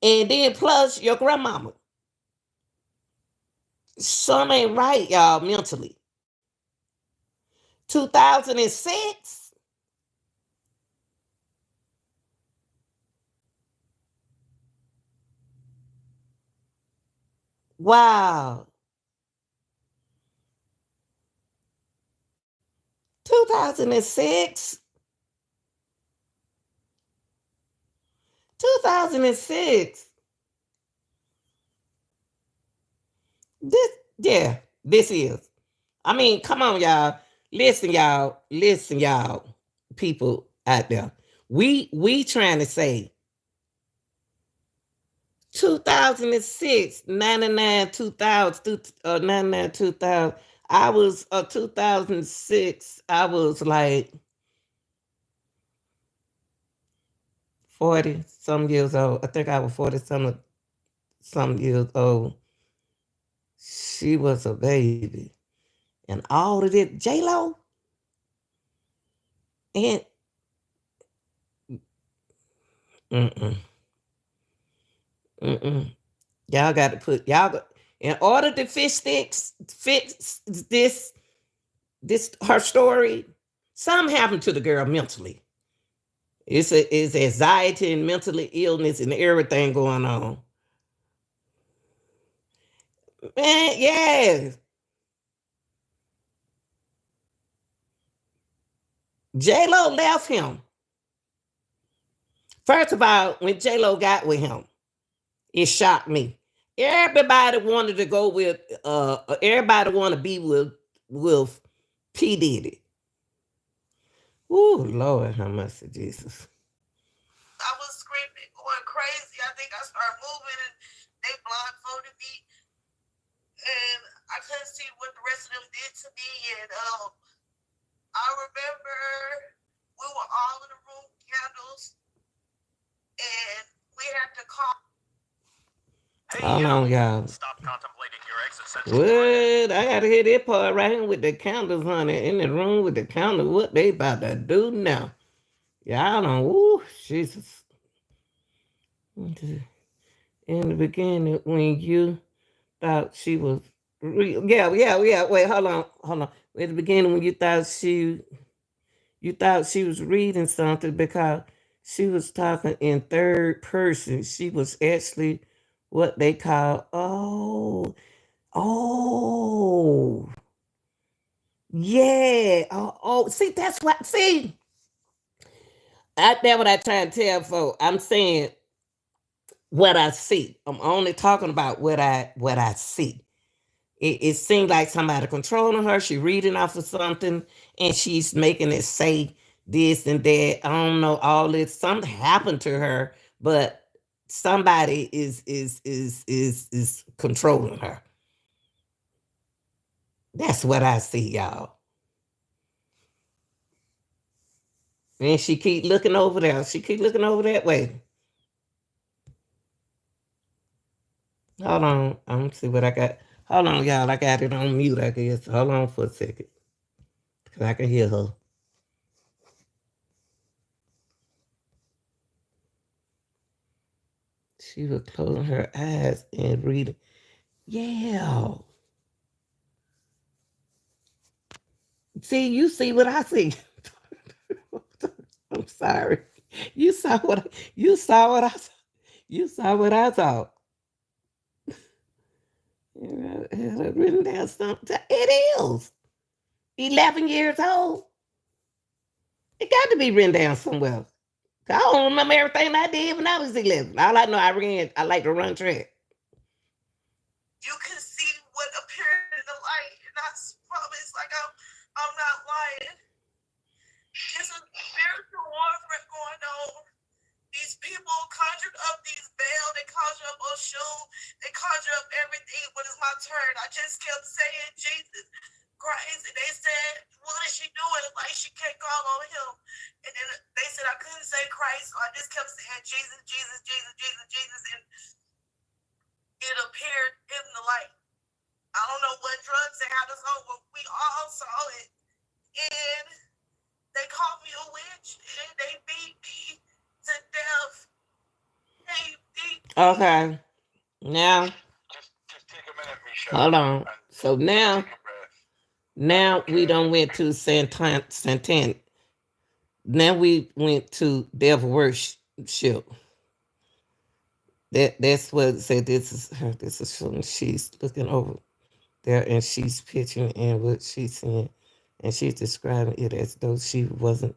and then plus your grandmama. Some ain't right, y'all, mentally. 2006? Wow. 2006? 2006. This, yeah, this is. I mean, come on, y'all. Listen, y'all, people out there. We trying to say 2006, 99, 2000, 99, 2000. I was 2006. I was like 40 some years old. I think I was 40 some years old. She was a baby. And all of it, J Lo, and mm-mm, mm-mm. Y'all got to put in order to fix this her story. Something happened to the girl mentally. It's anxiety and mental illness and everything going on. Man, yeah. J Lo left him. First of all, when J Lo got with him, it shocked me. Everybody wanted to go with everybody want to be with P Diddy. Ooh, Lord, how much of Jesus. I was screaming, going crazy. I think I started moving, and they blindfolded me, and I couldn't see what the rest of them did to me. And I remember we were all in the room, candles, and we had to call. Hold on, y'all. Stop contemplating your existential. What? I gotta hear that part right here with the candles, honey. In the room with the candles. What they about to do now? Y'all don't. Ooh, Jesus. In the beginning, when you thought she was, yeah. Wait, hold on. At the beginning, when you thought she was reading something because she was talking in third person. She was actually what they call, oh, yeah. See, that's what, see, that's what I try to tell folks. I'm saying what I see. I'm only talking about what I see. It seemed like somebody controlling her. She reading off of something, and she's making it say this and that. I don't know all this. Something happened to her, but somebody is controlling her. That's what I see, y'all. And she keep looking over there. She keep looking over that way. Hold on. I'm gonna see what I got. Hold on, y'all. I got it on mute, I guess. Hold on for a second. Cause I can hear her. She was closing her eyes and reading. Yeah. See, you see what I see. I'm sorry. You saw what you saw what I you saw what I saw. Had it written down something. It is 11 years old. It got to be written down somewhere. I don't remember everything I did when I was 11. All I know, I ran. I like to run track. You can see what appeared in the light, and I promise, like I'm not lying. There's a spiritual warfare going on. These people conjured up these Baal, they conjured up Oshun, they conjured up everything. When it's my turn, I just kept saying Jesus Christ, and they said, "What is she doing?" Like she can't call on him, and then they said I couldn't say Christ, so I just kept saying Jesus, Jesus, Jesus, Jesus, Jesus, and it appeared in the light. I don't know what drugs they had us on, but we all saw it, and they called me a witch, and they beat me to death. Okay. Now, just take a minute, Mesha. hold on. So now we don't went to Santan. Now we went to devil worship. That's what it said. This is her. This is something she's looking over there, and she's pitching and what she's saying, and she's describing it as though she wasn't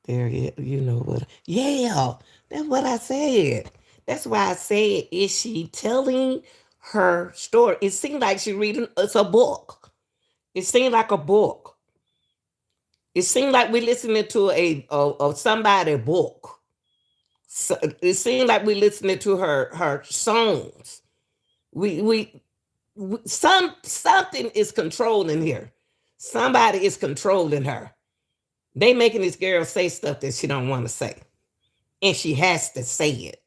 there yet. You know what? Yeah, that's what I said. That's why I said, is she telling her story? It seemed like she reading us a book. It seemed like a book. It seemed like we're listening to a somebody book. So it seemed like we're listening to her songs. We something is controlling here. Somebody is controlling her. They making this girl say stuff that she don't want to say, and she has to say it.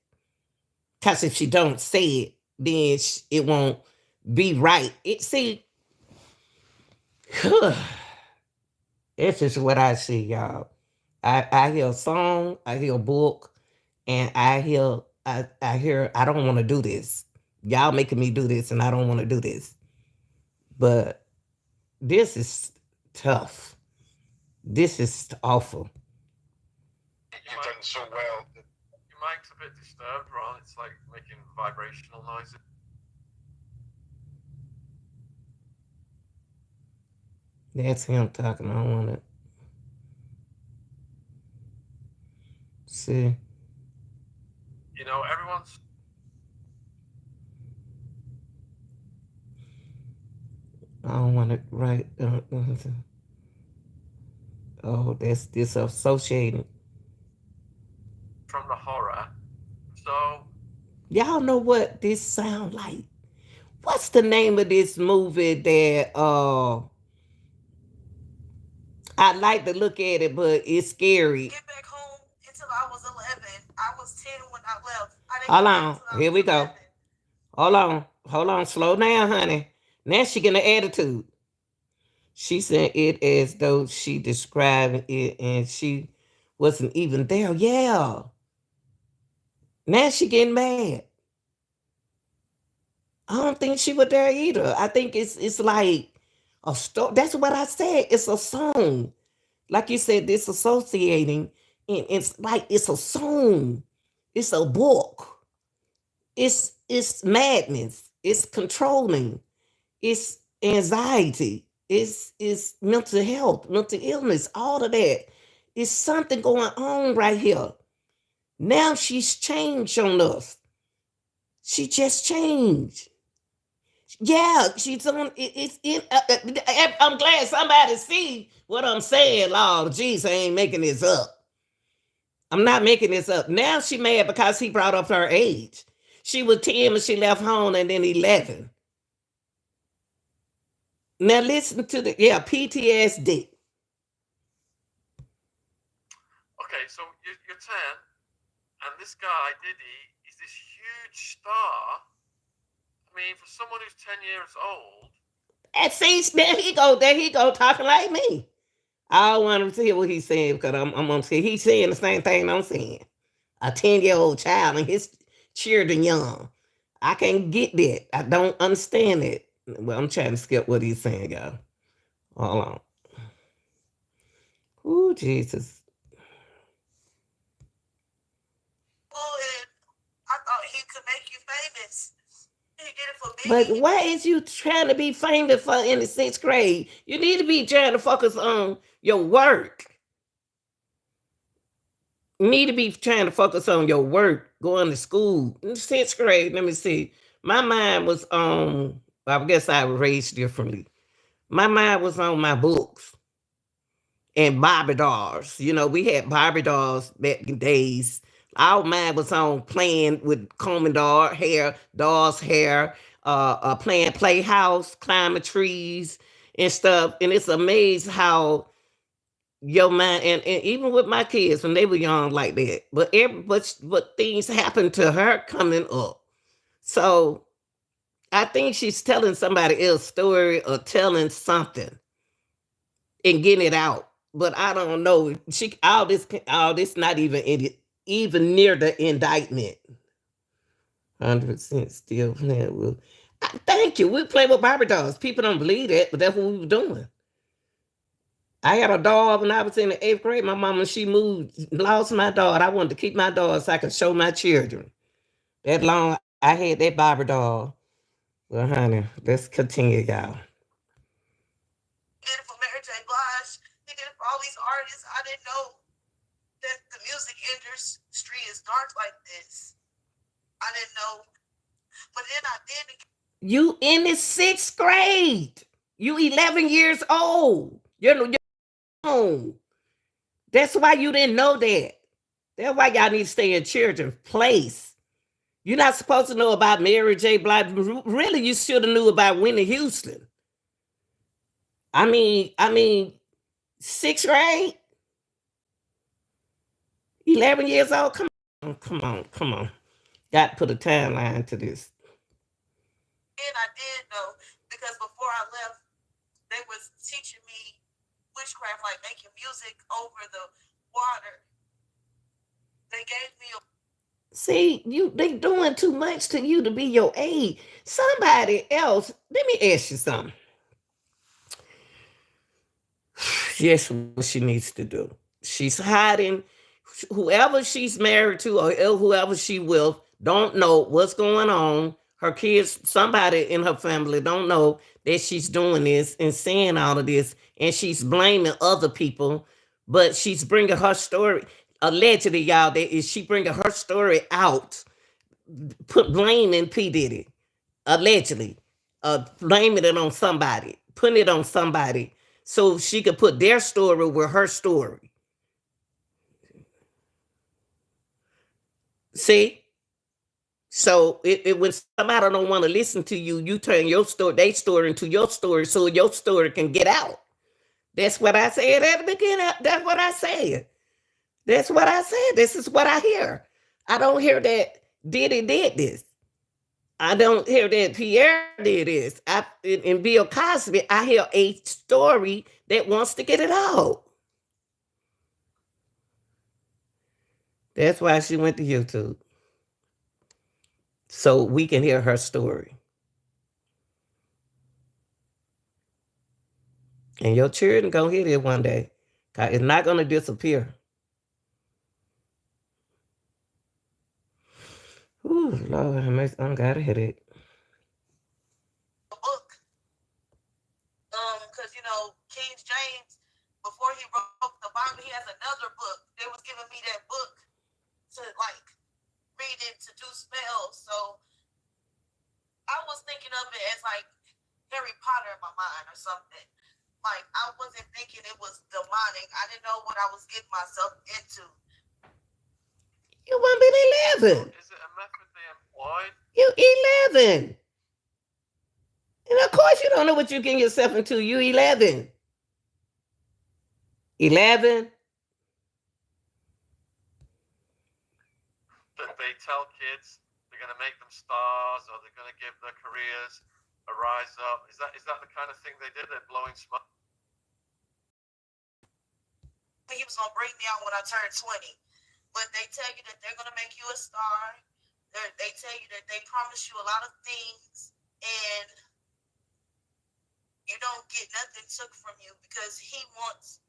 Cause if she don't say it, then it won't be right. It see, it's just what I see, y'all. I hear a song, I hear a book, and I hear I don't want to do this. Y'all making me do this, and I don't want to do this. But this is tough. This is awful. You've done so well. Your mic's a bit disturbed, Ron. It's like making vibrational noises. That's him talking. I don't want to see. You know, everyone's. I don't want to write. Oh, that's disassociating. From the horror. So. Y'all know what this sound like? What's the name of this movie that I like to look at it, but it's scary. Get back home until I was 11. I was 10 when I left. Hold on. Here we go. Hold on. Slow down, honey. Now she getting an attitude. She said it as though she described it and she wasn't even there. Yeah. Now she getting mad. I don't think she was there either. I think it's like a story. That's what I said. It's a song. Like you said, disassociating. And it's like it's a song. It's a book. It's madness. It's controlling. It's anxiety. It's mental health, mental illness, all of that. It's something going on right here. Now she's changed on us. She just changed. Yeah, she's on. It's in. I'm glad somebody see what I'm saying. Lord, jeez, I ain't making this up. I'm not making this up. Now she mad because he brought up her age. She was 10 when she left home, and then 11. Now listen to the PTSD. Okay, so you're 10, and this guy Diddy is this huge star. I mean, for someone who's 10 years old. And see, there he go, talking like me. I don't want him to hear what he's saying because I'm gonna say he's saying the same thing I'm saying. A 10-year-old child and his children young. I can't get that. I don't understand it. Well, I'm trying to skip what he's saying, y'all. Hold on. Ooh, Jesus. And I thought he could make you famous. He did it for But Biggie. why is you trying to be famous for in the sixth grade? You need to be trying to focus on your work. You need to be trying to focus on your work, going to school. In sixth grade, let me see. My mind was on, I guess I was raised differently. My mind was on my books and Barbie dolls. You know, we had Barbie dolls back in days. Our mind was on playing with combing doll's hair, playing playhouse, climbing trees and stuff. And it's amazing how your mind and even with my kids when they were young like that. But things happened to her coming up. So I think she's telling somebody else's story or telling something and getting it out. But I don't know. She all this not even near the indictment. 100% still playing with. Thank you. We play with Barbie dolls. People don't believe that, but that's what we were doing. I had a dog when I was in the eighth grade. My mama, she moved, lost my dog. I wanted to keep my dog so I could show my children. That long, I had that Barbie doll. Well, honey, let's continue, y'all. He did it for Mary J. Blige. He did it for all these artists. I didn't know that the music industry is dark like this. I didn't know. But then I did. You in the sixth grade. You 11 years old. You're old. That's why you didn't know that. That's why y'all need to stay in children's place. You're not supposed to know about Mary J. Blige. Really, you should have knew about Whitney Houston. I mean, sixth grade, 11 years old. Come on. Got to put a timeline to this. And I did know because before I left, they was teaching me witchcraft, like making music over the water. They gave me a. See, they doing too much to you to be your age. Somebody else, let me ask you something. Yes, what she needs to do. She's hiding. Whoever she's married to or whoever she will don't know what's going on. Her kids, somebody in her family don't know that she's doing this and saying all of this, and she's blaming other people. But she's bringing her story. Allegedly, y'all, that is she bringing her story out, put blaming P Diddy. Allegedly, blaming it on somebody, putting it on somebody, so she could put their story with her story. See? So when somebody don't want to listen to you, you turn your story, their story into your story so your story can get out. That's what I said at the beginning. That's what I said. That's what I said. This is what I hear. I don't hear that Diddy did this. I don't hear that Pierre did this. In Bill Cosby, I hear a story that wants to get it out. That's why she went to YouTube. So we can hear her story. And your children gonna hear it one day. It's not gonna disappear. Ooh, Lord, I got a headache. Book. Because King James, before he wrote the Bible, he has another book. They was giving me that book to like read it to do spells. So I was thinking of it as like Harry Potter in my mind or something. Like I wasn't thinking it was demonic. I didn't know what I was getting myself into. You won't be 11. Is it a method they employed? You 11. And of course you don't know what you're getting yourself into. You 11. 11. That they tell kids they're going to make them stars or they're going to give their careers a rise up. Is that the kind of thing they did? They're blowing smoke. He was gonna bring me out when I turned 20, but they tell you that they're gonna make you a star. They tell you that they promise you a lot of things, and you don't get nothing took from you because he wants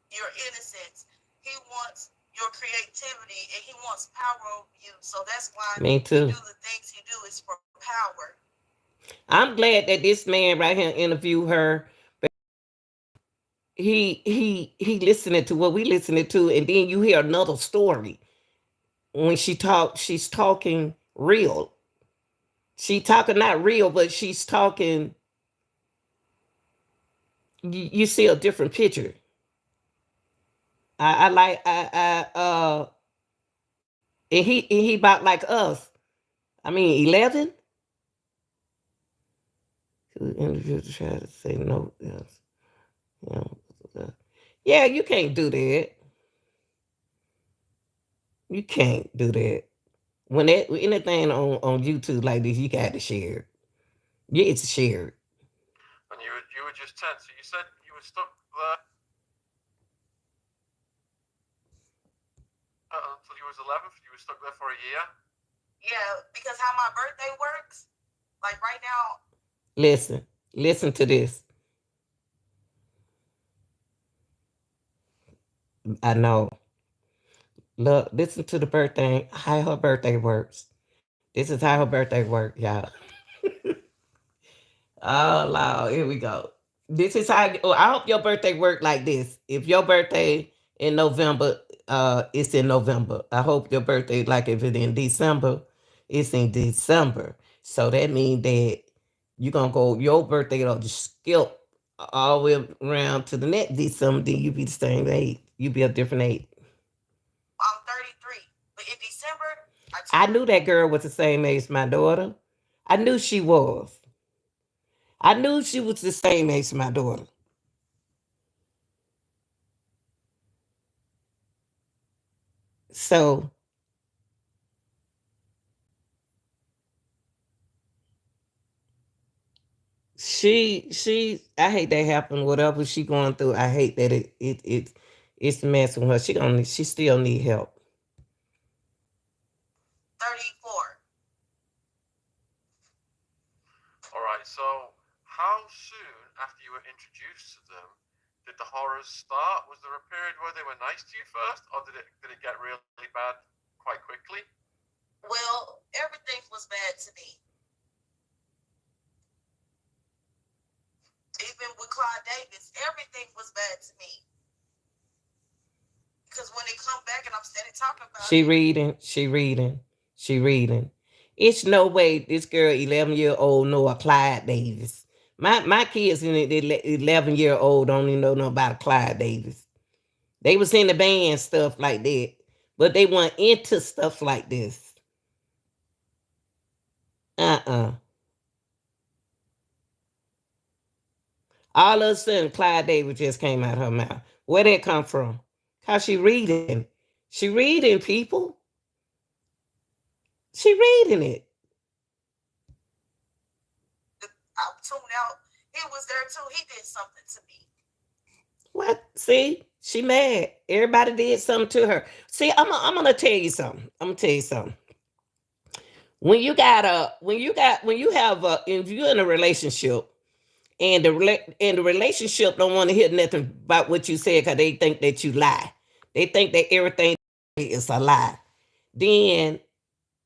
your innocence. He wants your creativity, and he wants power over you. So that's why Me he too. do the things he do is for power. I'm glad that this man right here interviewed her. He listening to what we listening to, and then you hear another story. When she's talking real. She talking not real, but she's talking. You see a different picture. I like and he about like us. I mean 11. Interview to try to say no. Yes. Yeah. Yeah, you can't do that. You can't do that. When anything on YouTube like this, you got to share it. Yeah, it's shared. And you were just 10. So you said you were stuck there until you was 11. You were stuck there for a year. Yeah, because how my birthday works, like right now, Listen to this. I know. Look, listen to the birthday. How her birthday works. This is how her birthday works, y'all. Oh Lord, here we go. This is how. Oh, I hope your birthday work like this. If your birthday in November, it's in November. I hope your birthday, like if it's in December, it's in December. So that means that you gonna go. Your birthday will just skip all the way around to the next December. Then you be the same age. You be a different age. I'm 33. But in December, I I turn. knew that girl was the same age as my daughter. I knew she was. I knew she was the same age as my daughter. So she I hate that happened. Whatever she going through, I hate that it's messing with her. She still need help. 34. All right. So how soon after you were introduced to them did the horrors start? Was there a period where they were nice to you first, or did it get really bad quite quickly? Well, everything was bad to me. Even with Clyde Davis, everything was bad to me. Because when they come back and I'm steady talking about She it, reading, she reading, she reading. It's no way this girl 11-year-old know a Clyde Davis. My kids in it 11-year-old don't even know nothing about a Clyde Davis. They was in the band stuff like that, but they weren't into stuff like this. Uh-uh. All of a sudden, Clyde Davis just came out her mouth. Where did it come from? Cause she reading. She reading, people. She reading it. I'm tuned out. He was there too. He did something to me. What? See? She mad. Everybody did something to her. See, I'm gonna tell you something. I'm gonna tell you something. When you have a if you're in a relationship and the relationship don't want to hear nothing about what you said because they think that you lie. They think that everything is a lie. Then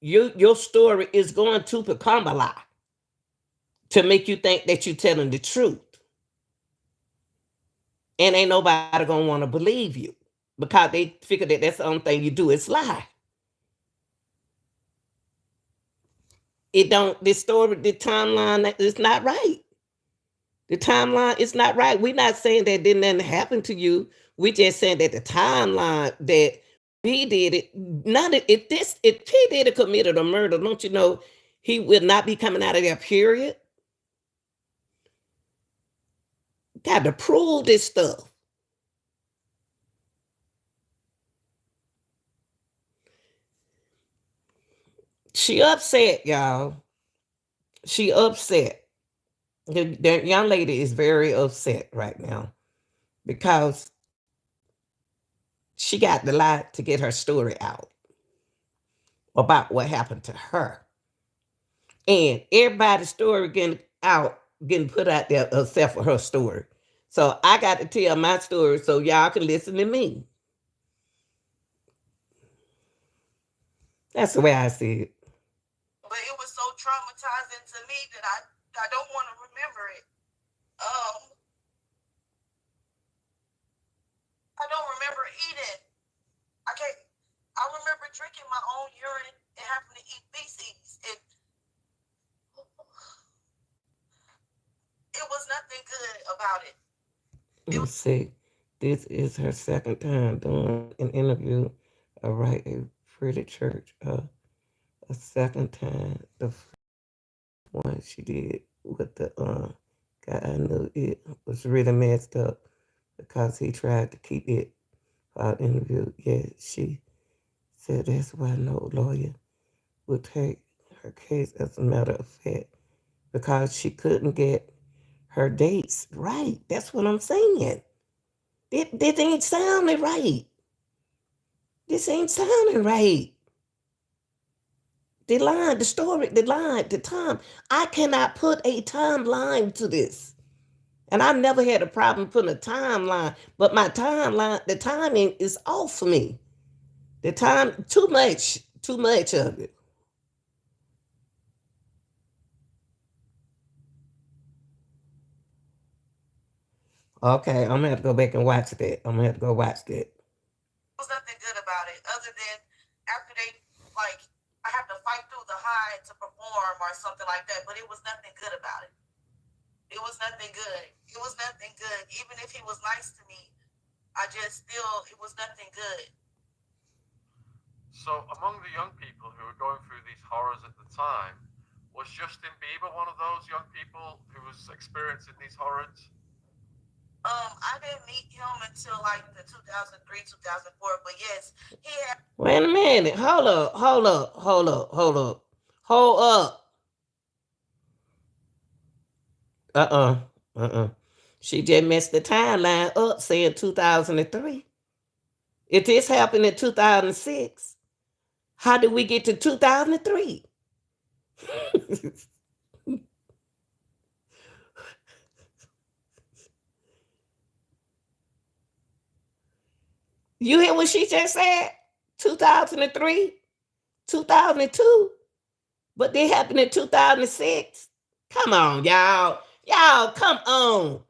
your story is going to become a lie to make you think that you're telling the truth. And ain't nobody gonna want to believe you because they figure that that's the only thing you do is lie. It don't this story, the timeline is not right. The timeline is not right. We're not saying that didn't nothing happen to you. We just saying that the timeline that he did it. None of if this if he did it committed a murder, don't you know he will not be coming out of there. Period. Got to prove this stuff. She upset, y'all. She upset. The young lady is very upset right now because she got the lie to get her story out. about what happened to her. And everybody's story getting put out there except for her story. So I got to tell my story so y'all can listen to me. That's the way I see it. But it was so traumatizing to me that I don't want to remember it. I don't remember eating. I remember drinking my own urine and having to eat feces. It was nothing good about it. Let's see. This is her second time doing an interview. All right, a pretty church. A second time. The one she did with the guy, I knew it was really messed up because he tried to keep it interview. Yeah, she said that's why no lawyer would take her case, as a matter of fact, because she couldn't get her dates right. That's what I'm saying. This ain't sounding right. This ain't sounding right. The story, the time. I cannot put a timeline to this. And I never had a problem putting a timeline, but my timeline, the timing is off for me. The time, too much of it. Okay, I'm gonna have to go back and watch that. I'm gonna have to go watch that. There was nothing good about it other than after they, like, I have to fight through the high to perform or something like that, but it was nothing good about it. It was nothing good. It was nothing good. Even if he was nice to me, it was nothing good. So, among the young people who were going through these horrors at the time, was Justin Bieber one of those young people who was experiencing these horrors? I didn't meet him until like the 2003, 2004, but yes, he had. Wait a minute. Hold up. She just messed the timeline up saying 2003. If this happened in 2006, how did we get to 2003? You hear what she just said? 2003, 2002, but they happened in 2006. Come on, y'all. Y'all, come on.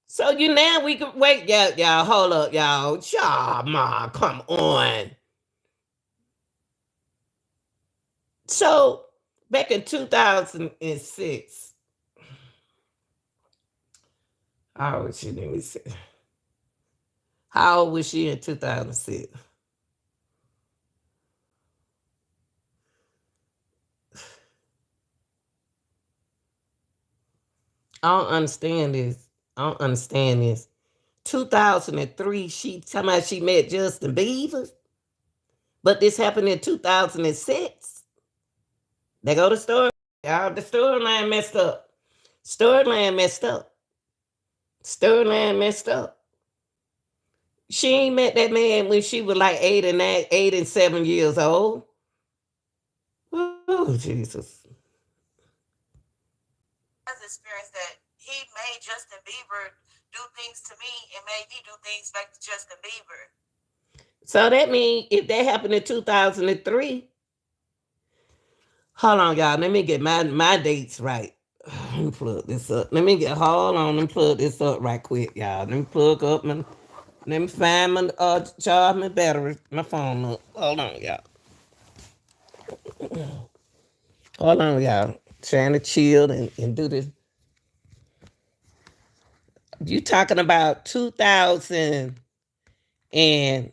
So you now we can wait, y'all. Hold up, y'all. Ma, come on. So back in 2006, how old was she? Let me see. How old was she in 2006? I don't understand this. 2003, she talking about she met Justin Bieber, but this happened in 2006. They go to story. Y'all, the storyline messed up. Storyline messed up. She ain't met that man when she was like 8 and 7 years old. Oh, Jesus. Has experienced that he made Justin Bieber do things to me and made me do things back to Justin Bieber. So that means if that happened in 2003, hold on, y'all. Let me get my dates right. Let me plug this up. Let me plug this up right quick, y'all. Let me find my charge my battery, my phone up. Hold on, y'all. Hold on, y'all. Trying to chill and do this. You talking about 2000 and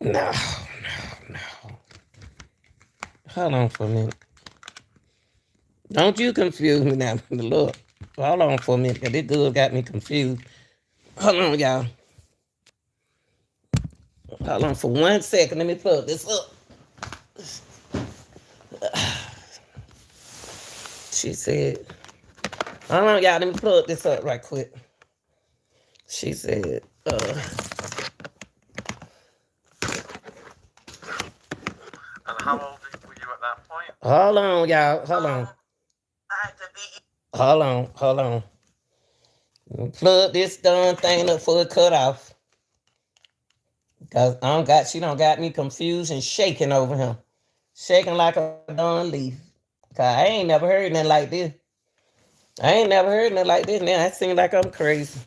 no. Hold on for a minute. Don't you confuse me now. Look. Hold on for a minute, because this girl got me confused. Hold on, y'all. Hold on for 1 second. Let me plug this up. She said, hold on, y'all. Let me plug this up right quick. She said, how old were you at that point? Hold on, y'all. Hold on. I had to be. Hold on. Hold on. Plug this darn thing up for it cut off. Cause she don't got me confused and shaking over him. Shaking like a darn leaf. Cause I ain't never heard nothing like this. I ain't never heard nothing like this. Now I seem like I'm crazy.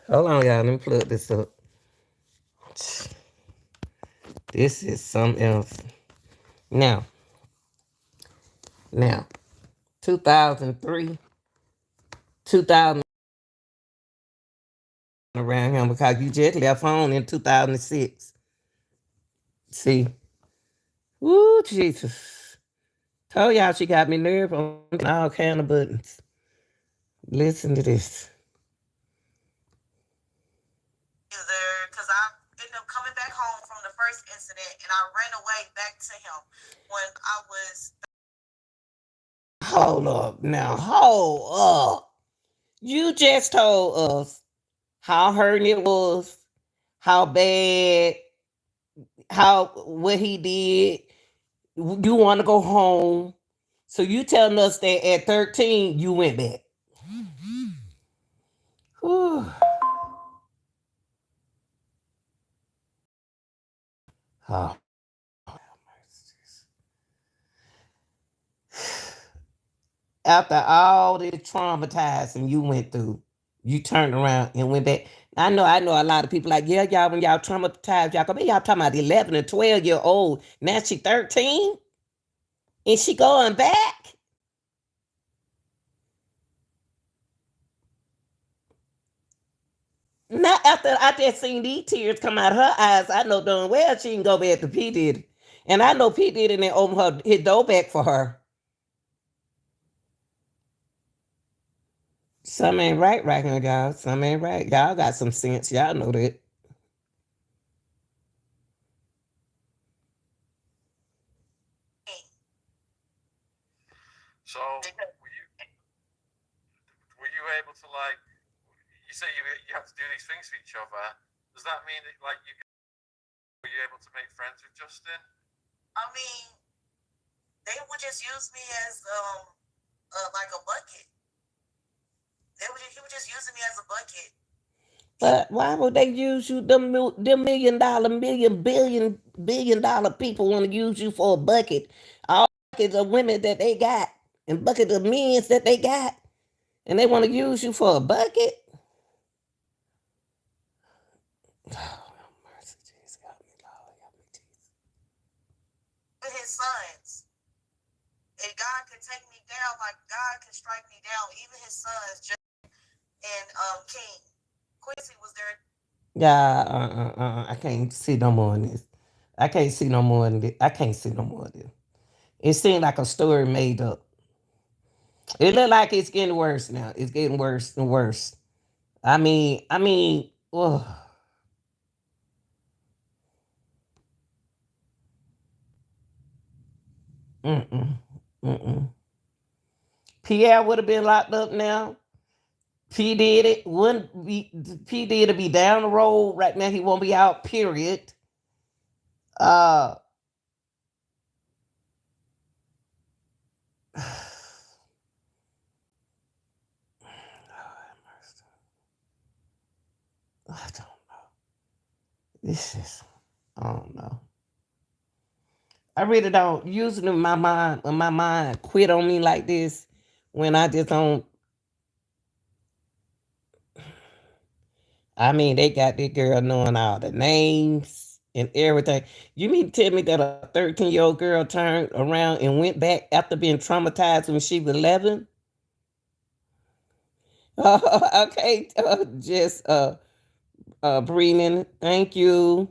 Hold on, y'all. Let me plug this up. This is something else. Now, now, 2003, 2000 around him because you just left home in 2006. See? Woo, Jesus. Told y'all she got me nerve on all kind of buttons. Listen to this. Because I ended up coming back home from the first incident and I ran away back to him when I was. Hold up now. Hold up. You just told us how hurting it was, how bad, what he did. You want to go home. So you telling us that at 13 you went back. Whew. Oh. After all the traumatizing you went through, you turned around and went back. I know a lot of people like, yeah, y'all, when y'all traumatized, y'all come in, y'all talking about 11 and 12-year old. Now she 13 and she going back. Not after I just seen these tears come out of her eyes, I know darn well she can go back to P. Diddy. And I know P. Diddy didn't open his door back for her. Some ain't right now, y'all. Some ain't right. Y'all got some sense. Y'all know that. So were you able to, like, you say you have to do these things for each other? Does that mean that, like, were you able to make friends with Justin? I mean, they would just use me as like a bucket. He was just using me as a bucket. But why would they use you? Them billion dollar people want to use you for a bucket. All buckets of women that they got and buckets of men that they got, and they want to use you for a bucket. Oh, mercy, Jesus, help me, Lord, help me, Jesus. With his sons, and God can take me down like God can strike me down. Even his sons, and King Quincy was there. Yeah, I can't see no more in this. I can't see no more in this. I can't see no more of this. It seemed like a story made up. It look like it's getting worse now. It's getting worse and worse. Oh. Mm-mm. Mm-mm. Pierre would have been locked up now. P did it. Wouldn't be P did it be down the road right now. He won't be out, period. Uh I don't know. This is I don't know. I really don't. Usually my mind when my mind quit on me like this, when I just don't. I mean, they got this girl knowing all the names and everything. You mean to tell me that a 13-year-old girl turned around and went back after being traumatized when she was 11? Okay, just breathing. Thank you.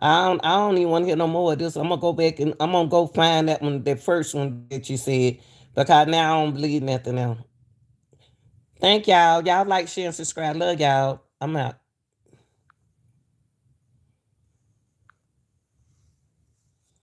I don't even want to hear no more of this. I'm gonna go back and I'm gonna go find that one, that first one that you said, because now I don't believe nothing else. Thank y'all. Y'all like, share, and subscribe. Love y'all. I'm out.